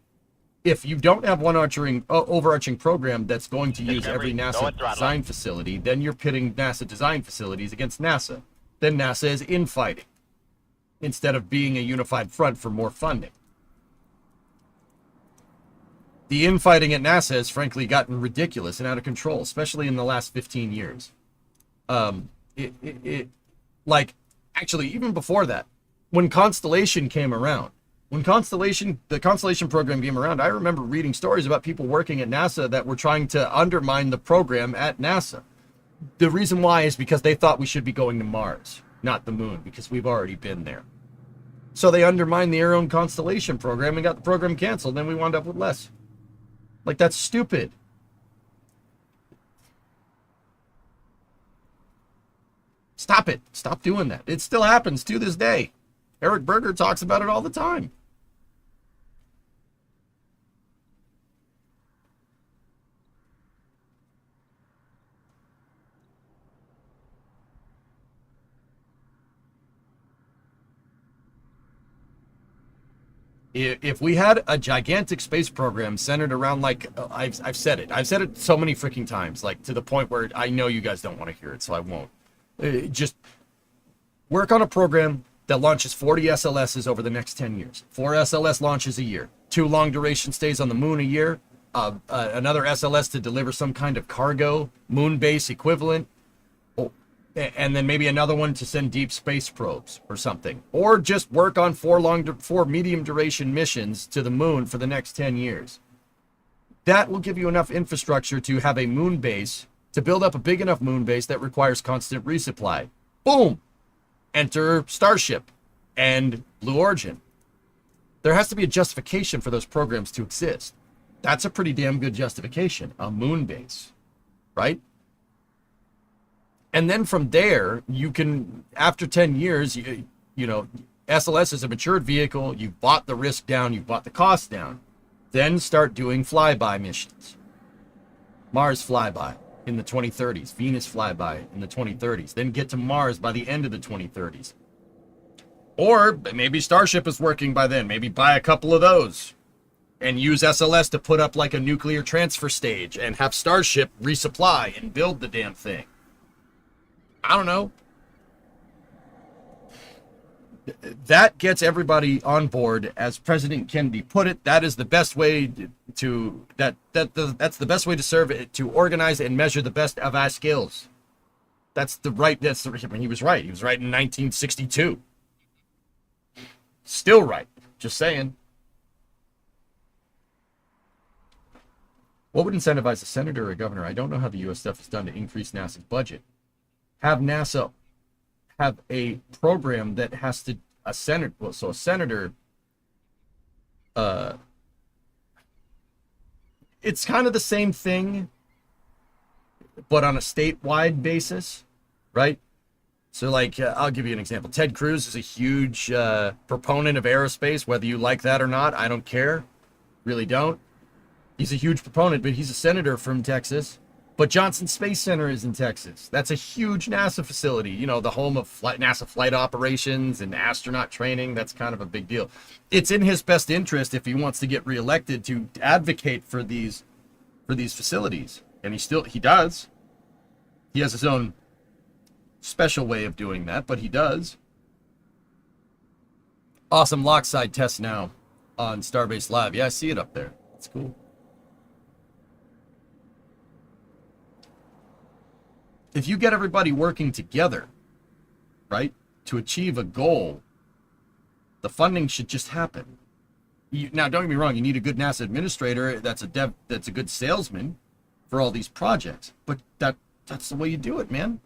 If you don't have one overarching program that's going to use every NASA design facility, then you're pitting NASA design facilities against NASA. Then NASA is infighting instead of being a unified front for more funding. The infighting at NASA has frankly gotten ridiculous and out of control, especially in the last 15 years. Like, actually, even before that, when Constellation came around, the Constellation program came around, I remember reading stories about people working at NASA that were trying to undermine the program at NASA. The reason why is because they thought we should be going to Mars, not the moon, because we've already been there. So they undermined their own Constellation program and got the program canceled, and then we wound up with less. Like, that's stupid. Stop it. Stop doing that. It still happens to this day. Eric Berger talks about it all the time. If we had a gigantic space program centered around, like, I've said it so many freaking times, like to the point where I know you guys don't want to hear it, so I won't. Just work on a program that launches 40 SLSs over the next 10 years. 4 SLS launches a year. 2 long duration stays on the moon a year. Another SLS to deliver some kind of cargo, moon base equivalent. And then maybe another one to send deep space probes or something. Or just work on 4 medium duration missions to the moon for the next 10 years. That will give you enough infrastructure to have a moon base, to build up a big enough moon base that requires constant resupply. Boom! Enter Starship and Blue Origin. There has to be a justification for those programs to exist. That's a pretty damn good justification, a moon base, right? And then from there, you can, after 10 years, you know, SLS is a matured vehicle. You've bought the risk down. You've bought the cost down. Then start doing flyby missions. Mars flyby in the 2030s. Venus flyby in the 2030s. Then get to Mars by the end of the 2030s. Or maybe Starship is working by then. Maybe buy a couple of those and use SLS to put up like a nuclear transfer stage and have Starship resupply and build the damn thing. I don't know. that gets everybody on board. As President Kennedy put it, that is the best way to that's the best way to serve it, to organize and measure the best of our skills. He was right. He was right in 1962. Still right. Just saying. What would incentivize a senator or a governor? I don't know how the U.S. stuff is done to increase NASA's budget. Have NASA have a program that has to a senator. Well, so a senator. It's kind of the same thing, but on a statewide basis, right? So, like, I'll give you an example. Ted Cruz is a huge proponent of aerospace, whether you like that or not. I don't care. Really don't. He's a huge proponent, but he's a senator from Texas. But Johnson Space Center is in Texas. That's a huge NASA facility, you know, the home of NASA flight operations and astronaut training. That's kind of a big deal. It's in his best interest, if he wants to get reelected, to advocate for these facilities. And he does. He has his own special way of doing that, but he does. Awesome lockside test now on Starbase Live. Yeah, I see it up there. It's cool. If you get everybody working together, right, to achieve a goal, the funding should just happen. Now, don't get me wrong, you need a good NASA administrator that's a good salesman for all these projects, but that's the way you do it, man.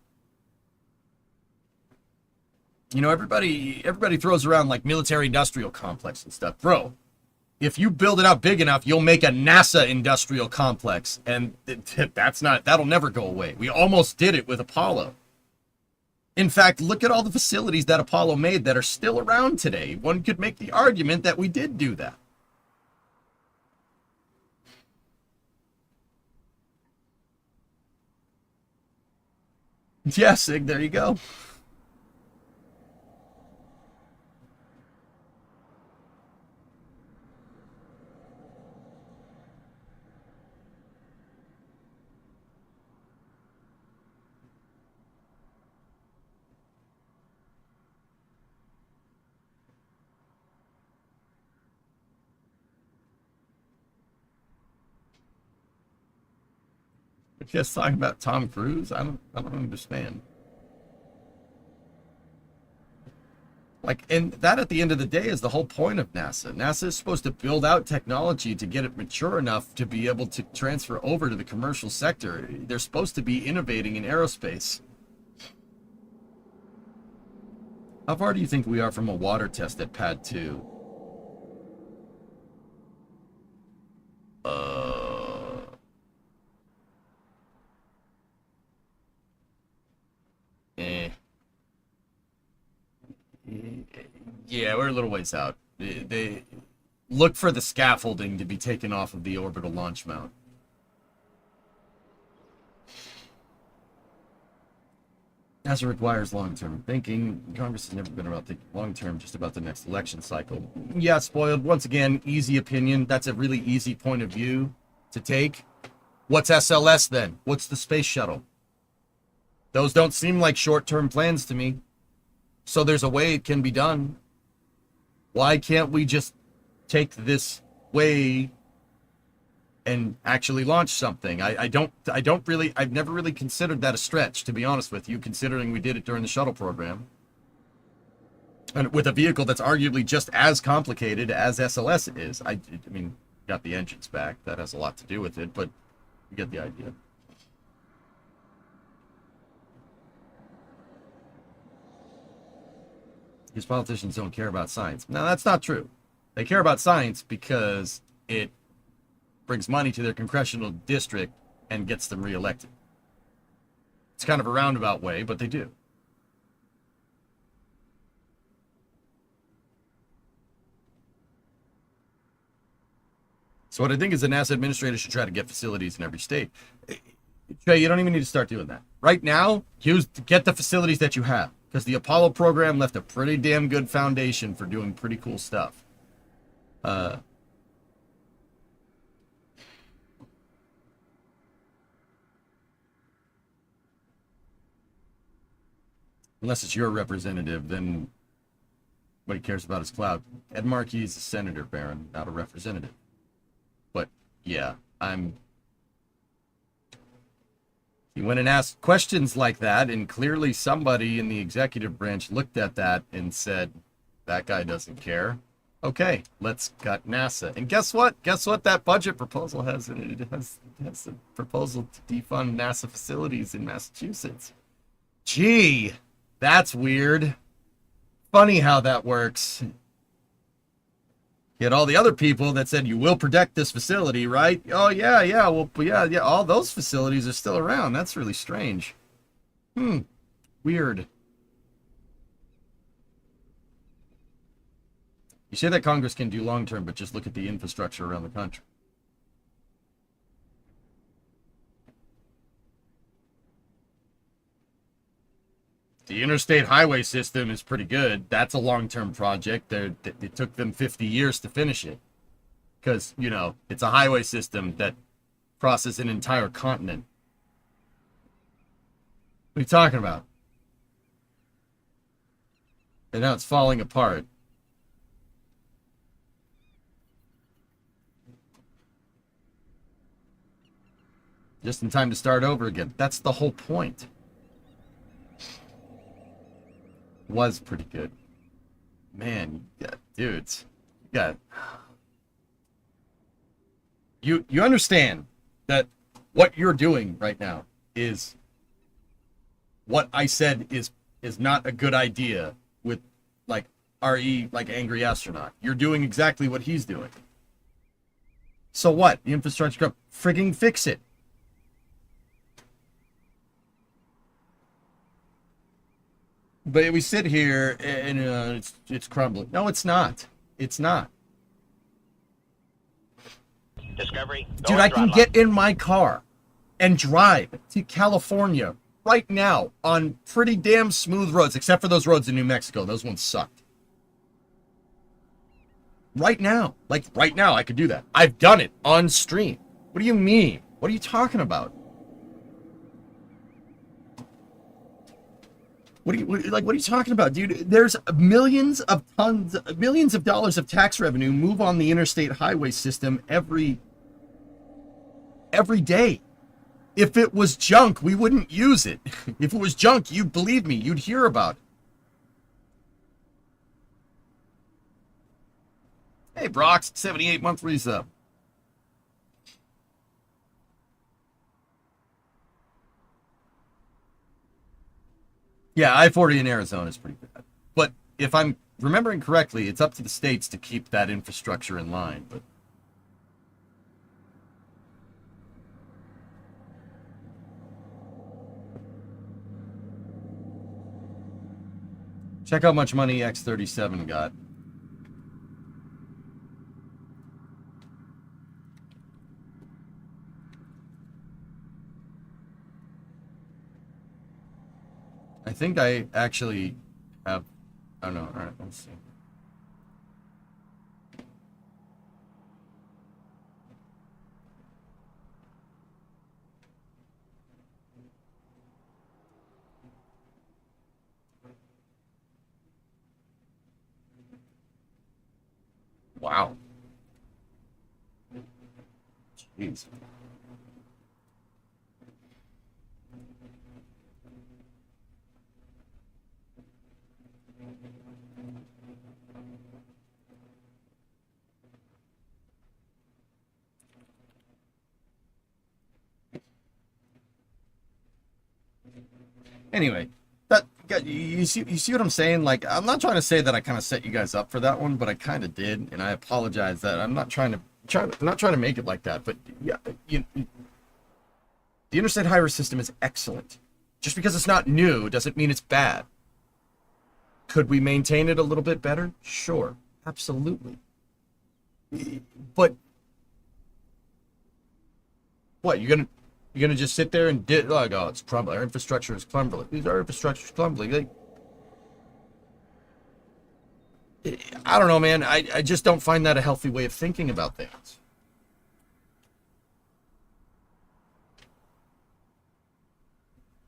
You know, everybody throws around like military industrial complex and stuff. Bro, if you build it out big enough, you'll make a NASA industrial complex, and that'll never go away. We almost did it with Apollo. In fact, look at all the facilities that Apollo made that are still around today. One could make the argument that we did do that. Yeah, Sig, there you go. Just talking about Tom Cruise? I don't understand. Like, and that at the end of the day is the whole point of NASA. NASA is supposed to build out technology to get it mature enough to be able to transfer over to the commercial sector. They're supposed to be innovating in aerospace. How far do you think we are from a water test at Pad 2? Yeah, we're a little ways out. They look for the scaffolding to be taken off of the orbital launch mount. NASA requires long-term thinking. Congress has never been about thinking long-term, just about the next election cycle. Yeah, spoiled. Once again, easy opinion. That's a really easy point of view to take. What's SLS then? What's the space shuttle? Those don't seem like short-term plans to me. So there's a way it can be done. Why can't we just take this way and actually launch something? I've never really considered that a stretch, to be honest with you, considering we did it during the shuttle program. And with a vehicle that's arguably just as complicated as SLS is. I mean, got the engines back. That has a lot to do with it, but you get the idea. Because politicians don't care about science. No, that's not true. They care about science because it brings money to their congressional district and gets them reelected. It's kind of a roundabout way, but they do. So what I think is the NASA administrator should try to get facilities in every state. Trey, you don't even need to start doing that. Right now, get the facilities that you have. Because the Apollo program left a pretty damn good foundation for doing pretty cool stuff. Unless it's your representative, then What he cares about is clout. Ed Markey is a senator, Baron, not a representative. But, yeah, He went and asked questions like that, and clearly somebody in the executive branch looked at that and said, that guy doesn't care. Okay, let's cut NASA. And guess what? Guess what that budget proposal has in it? It has a proposal to defund NASA facilities in Massachusetts. Gee, that's weird. Funny how that works. You had all the other people that said you will protect this facility, right? Oh, yeah, well, yeah, all those facilities are still around. That's really strange. Weird. You say that Congress can do long-term, but just look at the infrastructure around the country. The interstate highway system is pretty good. That's a long-term project. It took them 50 years to finish it. Because, you know, it's a highway system that crosses an entire continent. What are you talking about? And now it's falling apart. Just in time to start over again. That's the whole point. Was pretty good. Man, yeah, dudes. You understand that what you're doing right now is what I said is not a good idea with like RE, like Angry Astronaut. You're doing exactly what he's doing. So what? The infrastructure, frigging fix it. But we sit here and it's crumbling. No, it's not. It's not. Discovery. Dude, I can get in my car and drive to California right now on pretty damn smooth roads, except for those roads in New Mexico. Those ones sucked. Right now. Like, right now, I could do that. I've done it on stream. What do you mean? What are you talking about? What are you talking about, dude? There's millions of dollars of tax revenue move on the interstate highway system every day. If it was junk, we wouldn't use it. If it was junk, you'd believe me, you'd hear about it. Hey, Brox, 78-month resub. Yeah, I-40 in Arizona is pretty bad. But if I'm remembering correctly, it's up to the states to keep that infrastructure in line. But check how much money X-37 got. I think I actually have, I don't know, all right, let's see. Wow. Jeez. Anyway, you see what I'm saying? Like, I'm not trying to say that I kind of set you guys up for that one, but I kind of did, and I apologize that I'm not trying to make it like that. But yeah, the interstate highway system is excellent. Just because it's not new doesn't mean it's bad. Could we maintain it a little bit better? Sure, absolutely. But what, you're gonna just sit there and like, oh, it's crumbling. Our infrastructure is crumbling. Our infrastructure is crumbling. Like, I don't know, man. I just don't find that a healthy way of thinking about things.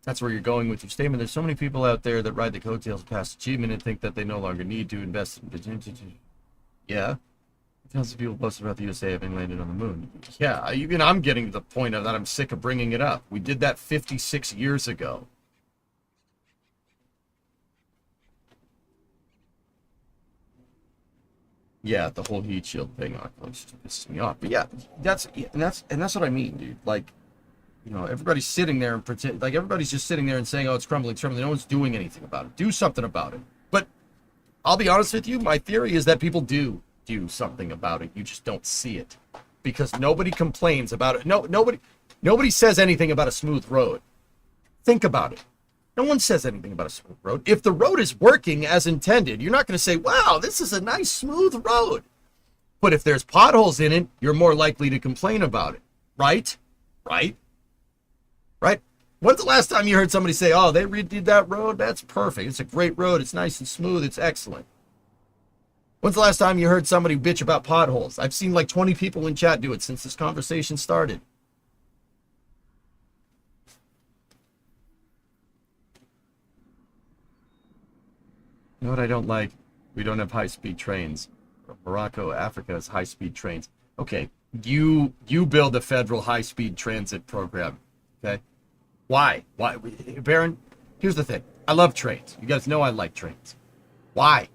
That's where you're going with your statement. There's so many people out there that ride the coattails of past achievement and think that they no longer need to invest in... Yeah. Thousands of people boast about the USA having landed on the moon. Yeah, even I'm getting to the point of that I'm sick of bringing it up. We did that 56 years ago. Yeah, the whole heat shield thing just pisses me off. But yeah, that's what I mean, dude. Like, you know, everybody's sitting there and pretend like everybody's just sitting there and saying, "Oh, it's crumbling, it's crumbling." No one's doing anything about it. Do something about it. But I'll be honest with you, my theory is that people do something about it. You just don't see it because nobody complains about it. Nobody says anything about a smooth road. Think about it. No one says anything about a smooth road. If the road is working as intended, you're not going to say, "Wow, this is a nice smooth road." But if there's potholes in it, you're more likely to complain about it. Right? When's the last time you heard somebody say, "Oh, they redid that road? That's perfect. It's a great road. It's nice and smooth. It's excellent." When's the last time you heard somebody bitch about potholes? I've seen like 20 people in chat do it since this conversation started. You know what I don't like? We don't have high-speed trains. Morocco, Africa has high-speed trains. Okay, you build a federal high-speed transit program, okay? Why? Baron, here's the thing. I love trains. You guys know I like trains. Why?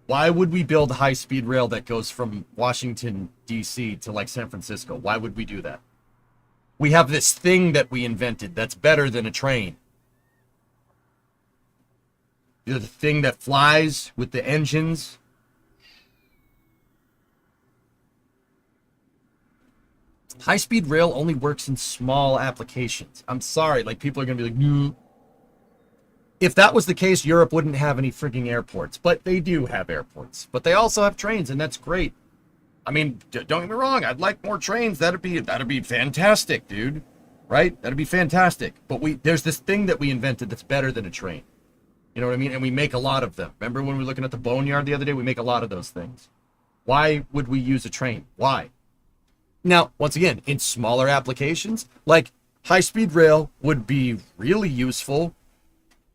Why would we build high-speed rail that goes from Washington, D.C. to like San Francisco? Why would we do that? We have this thing that we invented that's better than a train. The thing that flies with the engines. High-speed rail only works in small applications. I'm sorry, like people are going to be like, no. If that was the case, Europe wouldn't have any freaking airports. But they do have airports. But they also have trains, and that's great. I mean, don't get me wrong. I'd like more trains. That'd be fantastic, dude. Right? That'd be fantastic. But there's this thing that we invented that's better than a train. You know what I mean? And we make a lot of them. Remember when we were looking at the boneyard the other day? We make a lot of those things. Why would we use a train? Why? Now, once again, in smaller applications, like high-speed rail would be really useful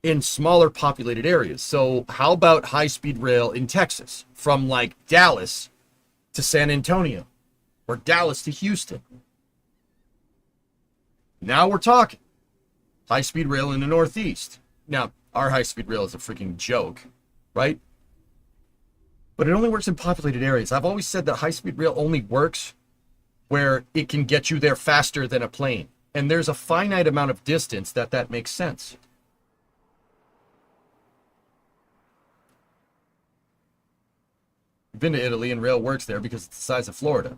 in smaller populated areas. So how about high-speed rail in Texas from like Dallas to San Antonio or Dallas to Houston? Now we're talking. High-speed rail in the Northeast. Now, our high-speed rail is a freaking joke, right? But it only works in populated areas. I've always said that high-speed rail only works where it can get you there faster than a plane. And there's a finite amount of distance that makes sense. I've been to Italy and rail works there because it's the size of Florida.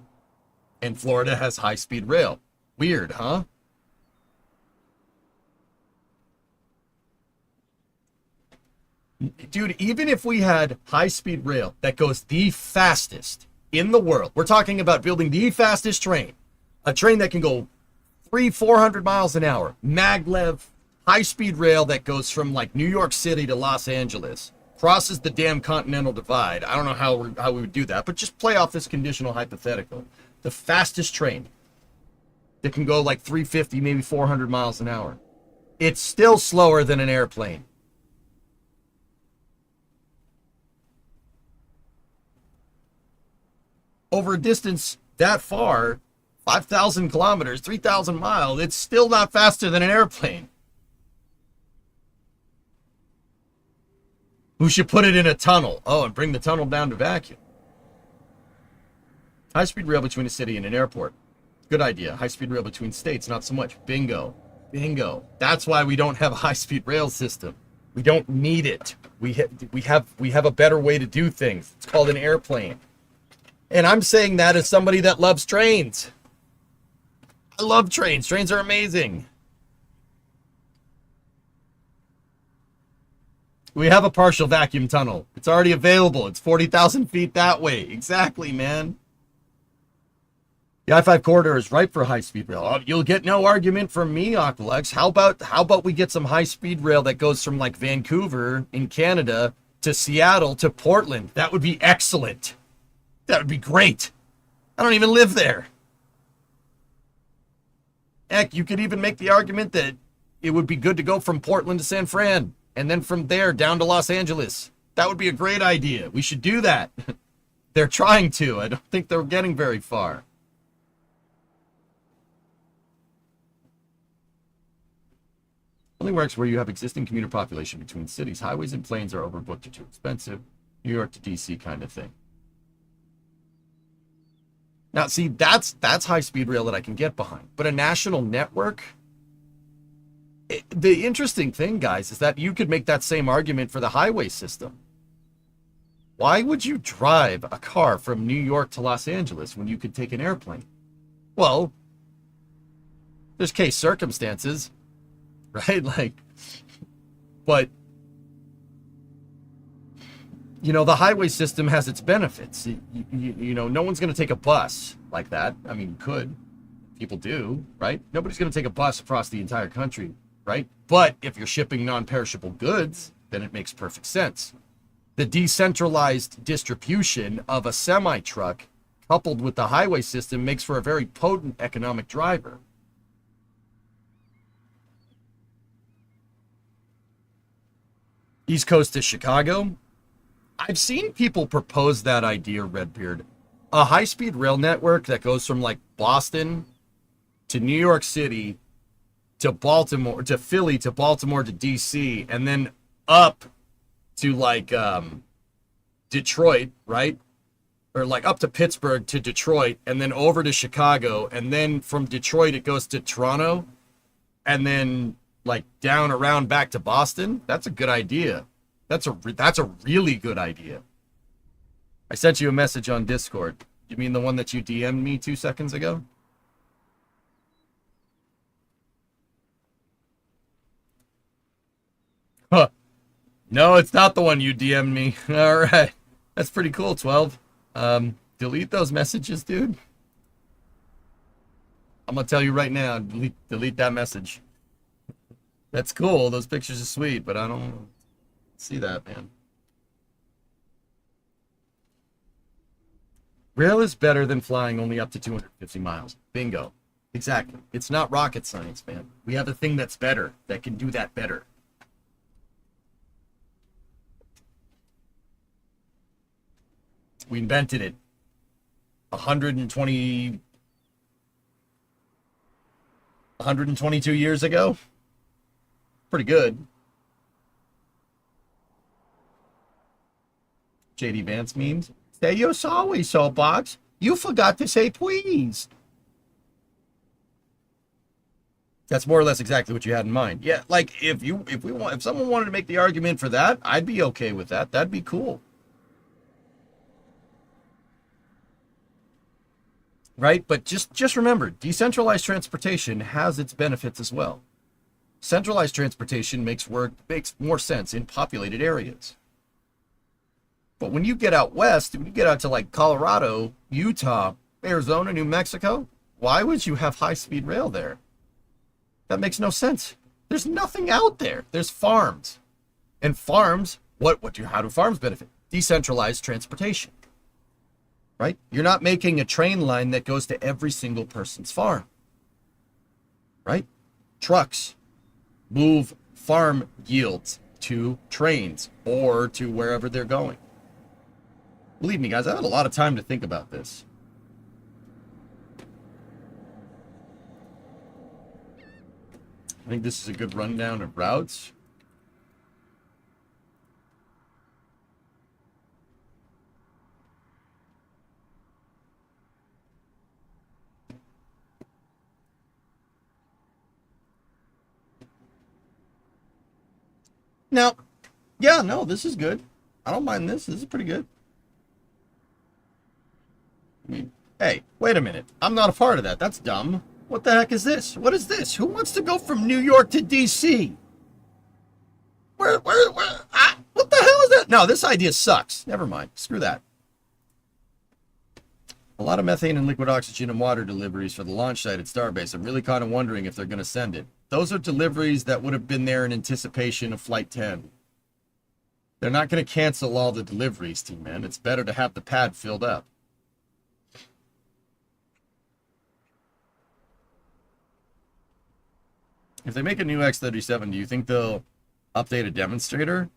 And Florida has high-speed rail. Weird, huh? Dude, even if we had high-speed rail that goes the fastest in the world, we're talking about building the fastest train, a train that can go 400 miles an hour, maglev, high-speed rail that goes from like New York City to Los Angeles, crosses the damn continental divide. I don't know how we would do that, but just play off this conditional hypothetical. The fastest train that can go like 350, maybe 400 miles an hour. It's still slower than an airplane. Over a distance that far, 5,000 kilometers, 3,000 miles, it's still not faster than an airplane. We should put it in a tunnel. Oh, and bring the tunnel down to vacuum. High-speed rail between a city and an airport. Good idea. High-speed rail between states, not so much. Bingo. Bingo. That's why we don't have a high-speed rail system. We don't need it. We have a better way to do things. It's called an airplane. And I'm saying that as somebody that loves trains. I love trains. Trains are amazing. We have a partial vacuum tunnel. It's already available. It's 40,000 feet that way. Exactly, man. The I-5 corridor is ripe for high-speed rail. Oh, you'll get no argument from me, Aqualex. How about we get some high-speed rail that goes from like Vancouver in Canada to Seattle to Portland? That would be excellent. That would be great. I don't even live there. Heck, you could even make the argument that it would be good to go from Portland to San Fran and then from there down to Los Angeles. That would be a great idea. We should do that. They're trying to. I don't think they're getting very far. Only works where you have existing commuter population between cities. Highways and planes are overbooked or too expensive. New York to DC kind of thing. Now, see, that's high-speed rail that I can get behind. But a national network, the interesting thing, guys, is that you could make that same argument for the highway system. Why would you drive a car from New York to Los Angeles when you could take an airplane? Well, there's case circumstances, right? Like, but, you know, the highway system has its benefits. You know, no one's going to take a bus like that. I mean, could. People do, right? Nobody's going to take a bus across the entire country, right? But if you're shipping non-perishable goods, then it makes perfect sense. The decentralized distribution of a semi-truck coupled with the highway system makes for a very potent economic driver. East Coast to Chicago. I've seen people propose that idea, Redbeard. A high-speed rail network that goes from like Boston to New York City to Baltimore, to Philly, to Baltimore, to DC, and then up to like Detroit, right? Or like up to Pittsburgh to Detroit, and then over to Chicago, and then from Detroit it goes to Toronto, and then like down around back to Boston. That's a good idea. That's a really good idea. I sent you a message on Discord. You mean the one that you DM'd me 2 seconds ago? Huh. No, it's not the one you DM'd me. All right. That's pretty cool, 12. Delete those messages, dude. I'm going to tell you right now, delete that message. That's cool. Those pictures are sweet, but I don't see that, man. Rail is better than flying only up to 250 miles. Bingo. Exactly. It's not rocket science, man. We have a thing that's better, that can do that better. We invented it 122 years ago. Pretty good. JD Vance memes. Say you're sorry, Soapbox. You forgot to say please. That's more or less exactly what you had in mind. Yeah, like if someone wanted to make the argument for that, I'd be okay with that. That'd be cool. Right? But just remember, decentralized transportation has its benefits as well. Centralized transportation makes more sense in populated areas. But when you get out west, when you get out to like Colorado, Utah, Arizona, New Mexico, why would you have high-speed rail there? That makes no sense. There's nothing out there. There's farms. And farms, how do farms benefit? Decentralized transportation. Right? You're not making a train line that goes to every single person's farm. Right? Trucks move farm yields to trains or to wherever they're going. Believe me, guys, I had a lot of time to think about this. I think this is a good rundown of routes. Now, yeah, no, this is good. I don't mind this. This is pretty good. I mean, hey, wait a minute. I'm not a part of that. That's dumb. What the heck is this? What is this? Who wants to go from New York to DC? What the hell is that? No, this idea sucks. Never mind. Screw that. A lot of methane and liquid oxygen and water deliveries for the launch site at Starbase. I'm really kind of wondering if they're going to send it. Those are deliveries that would have been there in anticipation of Flight 10. They're not going to cancel all the deliveries, team, man. It's better to have the pad filled up. If they make a new X-37, do you think they'll update a demonstrator?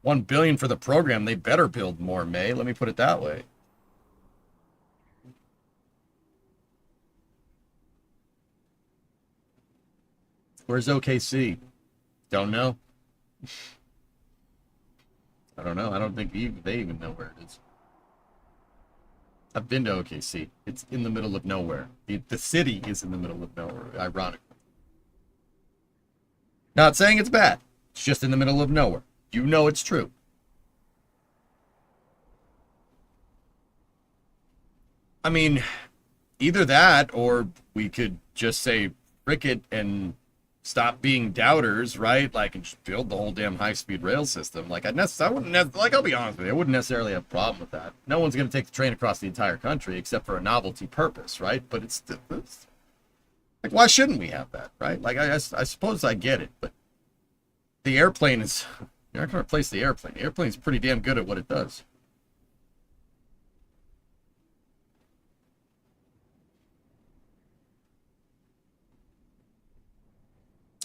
$1 billion for the program. They better build more, May. Let me put it that way. Where's OKC? Don't know. I don't know. I don't think they even know where it is. I've been to OKC. It's in the middle of nowhere. The city is in the middle of nowhere, ironically. Not saying it's bad. It's just in the middle of nowhere. You know it's true. I mean, either that or we could just say frick it and stop being doubters, right? Like, and just build the whole damn high-speed rail system. Like, I'll be honest with you, I wouldn't necessarily have a problem with that. No one's going to take the train across the entire country except for a novelty purpose, right? But it's like, why shouldn't we have that, right? Like, I suppose I get it, but the airplane is, you're not going to replace the airplane. The airplane's pretty damn good at what it does.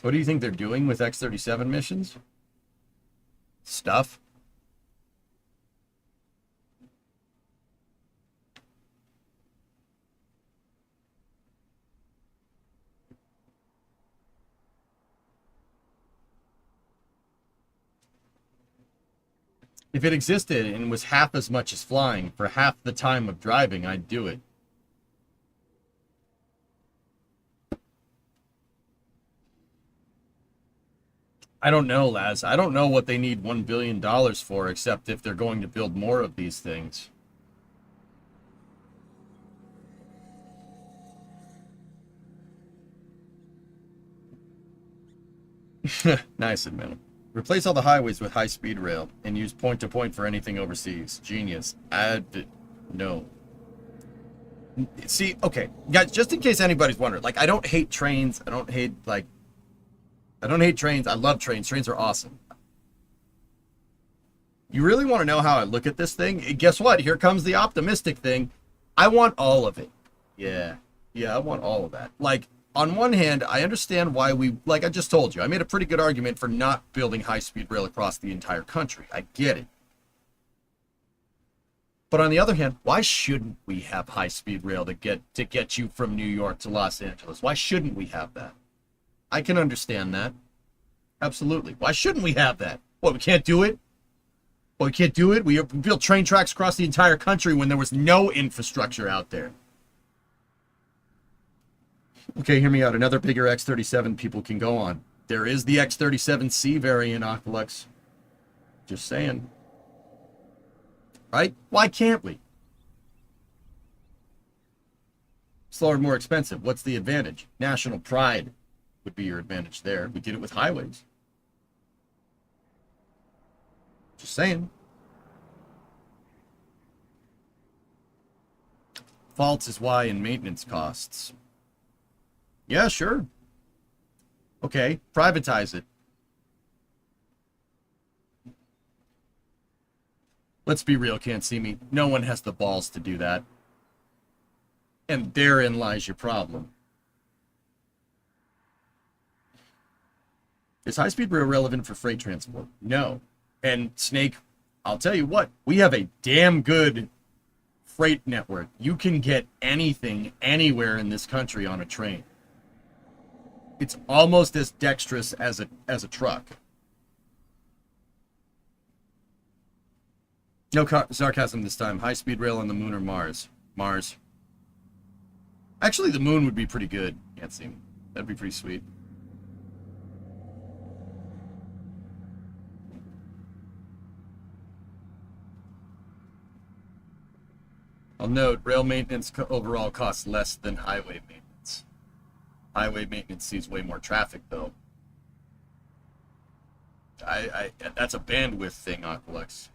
What do you think they're doing with X-37 missions? Stuff. If it existed and was half as much as flying for half the time of driving, I'd do it. I don't know, Laz. I don't know what they need $1 billion for, except if they're going to build more of these things. Nice, admin. Replace all the highways with high-speed rail and use point-to-point for anything overseas. Genius. No. See, okay. Guys, just in case anybody's wondering, like, I don't hate trains. I don't hate trains. I love trains. Trains are awesome. You really want to know how I look at this thing? Guess what? Here comes the optimistic thing. I want all of it. Yeah, I want all of that. Like, on one hand, I understand why like I just told you, I made a pretty good argument for not building high-speed rail across the entire country. I get it. But on the other hand, why shouldn't we have high-speed rail to get you from New York to Los Angeles? Why shouldn't we have that? I can understand that. Absolutely. Why shouldn't we have that? What, we can't do it? Well, we can't do it? We built train tracks across the entire country when there was no infrastructure out there. Okay, hear me out. Another bigger X-37 people can go on. There is the X-37C variant, Oculus. Just saying. Right? Why can't we? Slower, more expensive. What's the advantage? National pride would be your advantage there. We did it with highways. Just saying. Faults is why in maintenance costs. Yeah, sure. Okay, privatize it. Let's be real, can't see me. No one has the balls to do that. And therein lies your problem. Is high-speed rail relevant for freight transport? No. And Snake, I'll tell you what, we have a damn good freight network. You can get anything, anywhere in this country on a train. It's almost as dexterous as a truck. No sarcasm this time. High-speed rail on the moon or Mars? Mars. Actually, the moon would be pretty good. Can't see me. That'd be pretty sweet. I'll note, rail maintenance overall costs less than highway maintenance. Highway maintenance sees way more traffic, though. That's a bandwidth thing, Aqualex.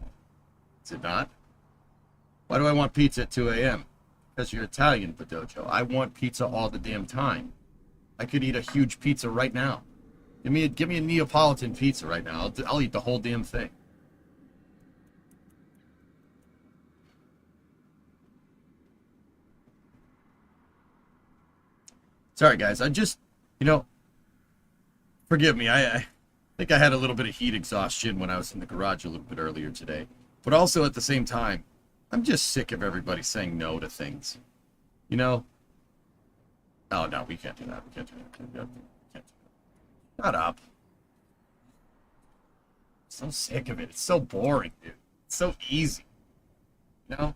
Is it not? Why do I want pizza at 2 a.m.? Because you're Italian, Padojo. I want pizza all the damn time. I could eat a huge pizza right now. Give me a Neapolitan pizza right now. I'll eat the whole damn thing. Sorry, guys. I just, Forgive me, I think I had a little bit of heat exhaustion when I was in the garage a little bit earlier today. But also at the same time, I'm just sick of everybody saying no to things. You know? Oh, no, we can't do that. We can't do that. We can't do that. Shut up. I'm so sick of it. It's so boring, dude. It's so easy. You know?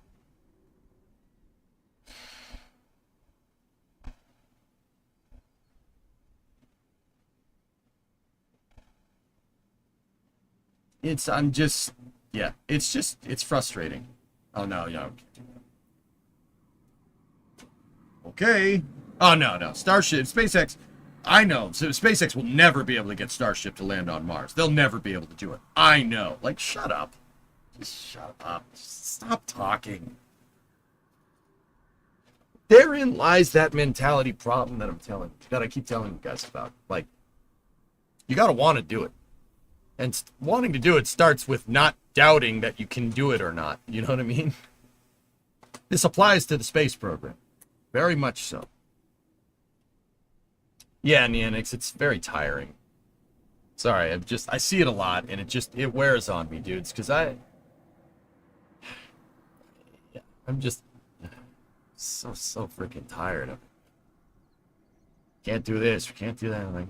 It's frustrating. Oh, no, no. Okay. Oh, no. Starship, SpaceX, I know. So SpaceX will never be able to get Starship to land on Mars. They'll never be able to do it. I know. Like, shut up. Just shut up. Just stop talking. Therein lies that mentality problem that I keep telling you guys about. Like, you gotta want to do it. And wanting to do it starts with not doubting that you can do it or not. You know what I mean? This applies to the space program. Very much so. Yeah, Neonix, it's very tiring. Sorry, I see it a lot, and it wears on me, dudes, because I'm just so freaking tired of it. Can't do this, we can't do that. Like,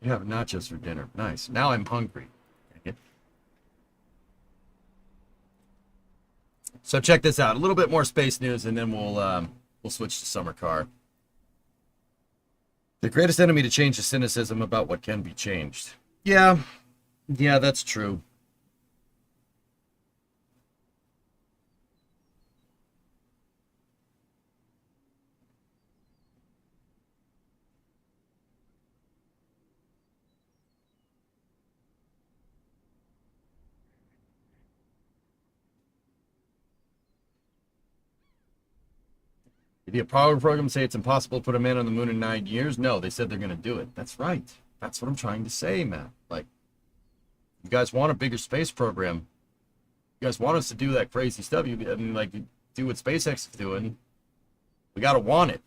you have nachos for dinner. Nice. Now I'm hungry. So check this out. A little bit more space news, and then we'll switch to summer car. The greatest enemy to change is cynicism about what can be changed. Yeah, that's true. Did the Apollo program say it's impossible to put a man on the moon in 9 years? No, they said they're going to do it. That's right. That's what I'm trying to say, man. Like, you guys want a bigger space program. You guys want us to do that crazy stuff. Do what SpaceX is doing. We got to want it.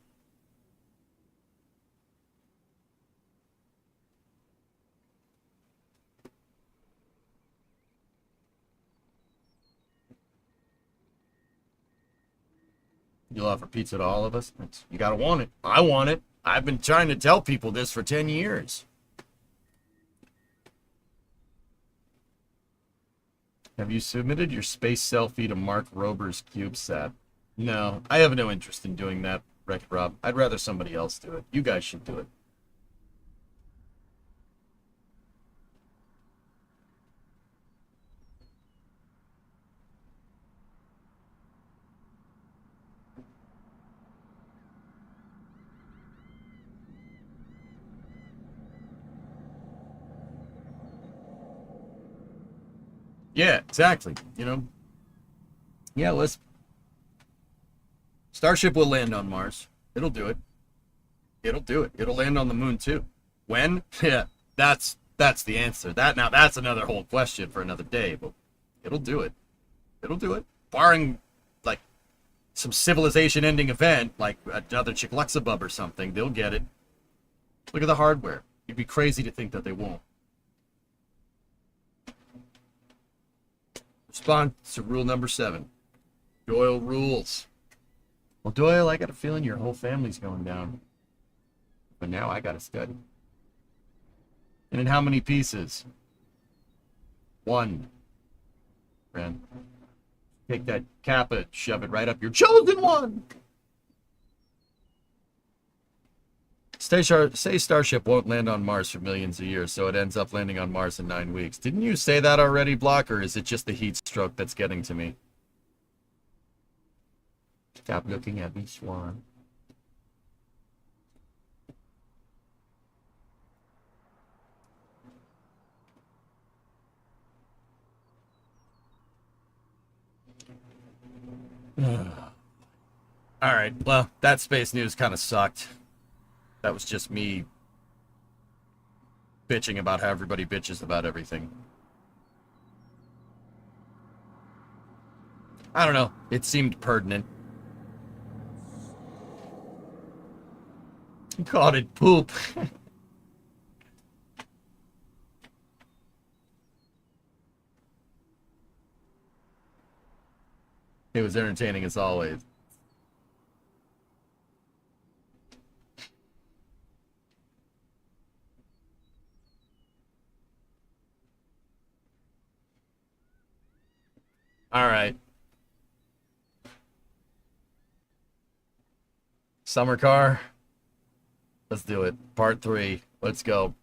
You'll offer pizza to all of us? You gotta want it. I want it. I've been trying to tell people this for 10 years. Have you submitted your space selfie to Mark Rober's CubeSat? No, I have no interest in doing that, Wreck-It Rob. I'd rather somebody else do it. You guys should do it. Yeah, exactly. You know? Yeah, Starship will land on Mars. It'll do it. It'll do it. It'll land on the moon, too. When? Yeah, that's the answer. That's another whole question for another day, but it'll do it. It'll do it. Barring, like, some civilization-ending event, like another Chicxulub or something, they'll get it. Look at the hardware. You'd be crazy to think that they won't. Respond to rule number 7. Doyle rules. Well, Doyle, I got a feeling your whole family's going down. But now I gotta study. And in how many pieces? 1. Friend. Take that kappa, shove it right up your chosen one! Say Starship won't land on Mars for millions of years, so it ends up landing on Mars in 9 weeks. Didn't you say that already, Block, or is it just the heat stroke that's getting to me? Stop looking at me, Swan. Alright, well, that space news kind of sucked. That was just me bitching about how everybody bitches about everything. I don't know. It seemed pertinent. He called it poop. It was entertaining as always. All right. Summer car. Let's do it. Part 3. Let's go.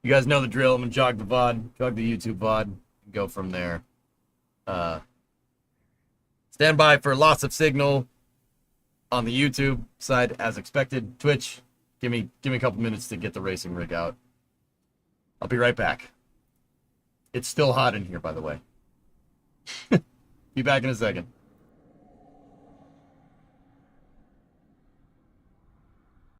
You guys know the drill. I'm gonna jog the VOD, jog the YouTube VOD, and go from there. Stand by for loss of signal on the YouTube side as expected. Twitch, give me a couple minutes to get the racing rig out. I'll be right back. It's still hot in here, by the way. Be back in a second.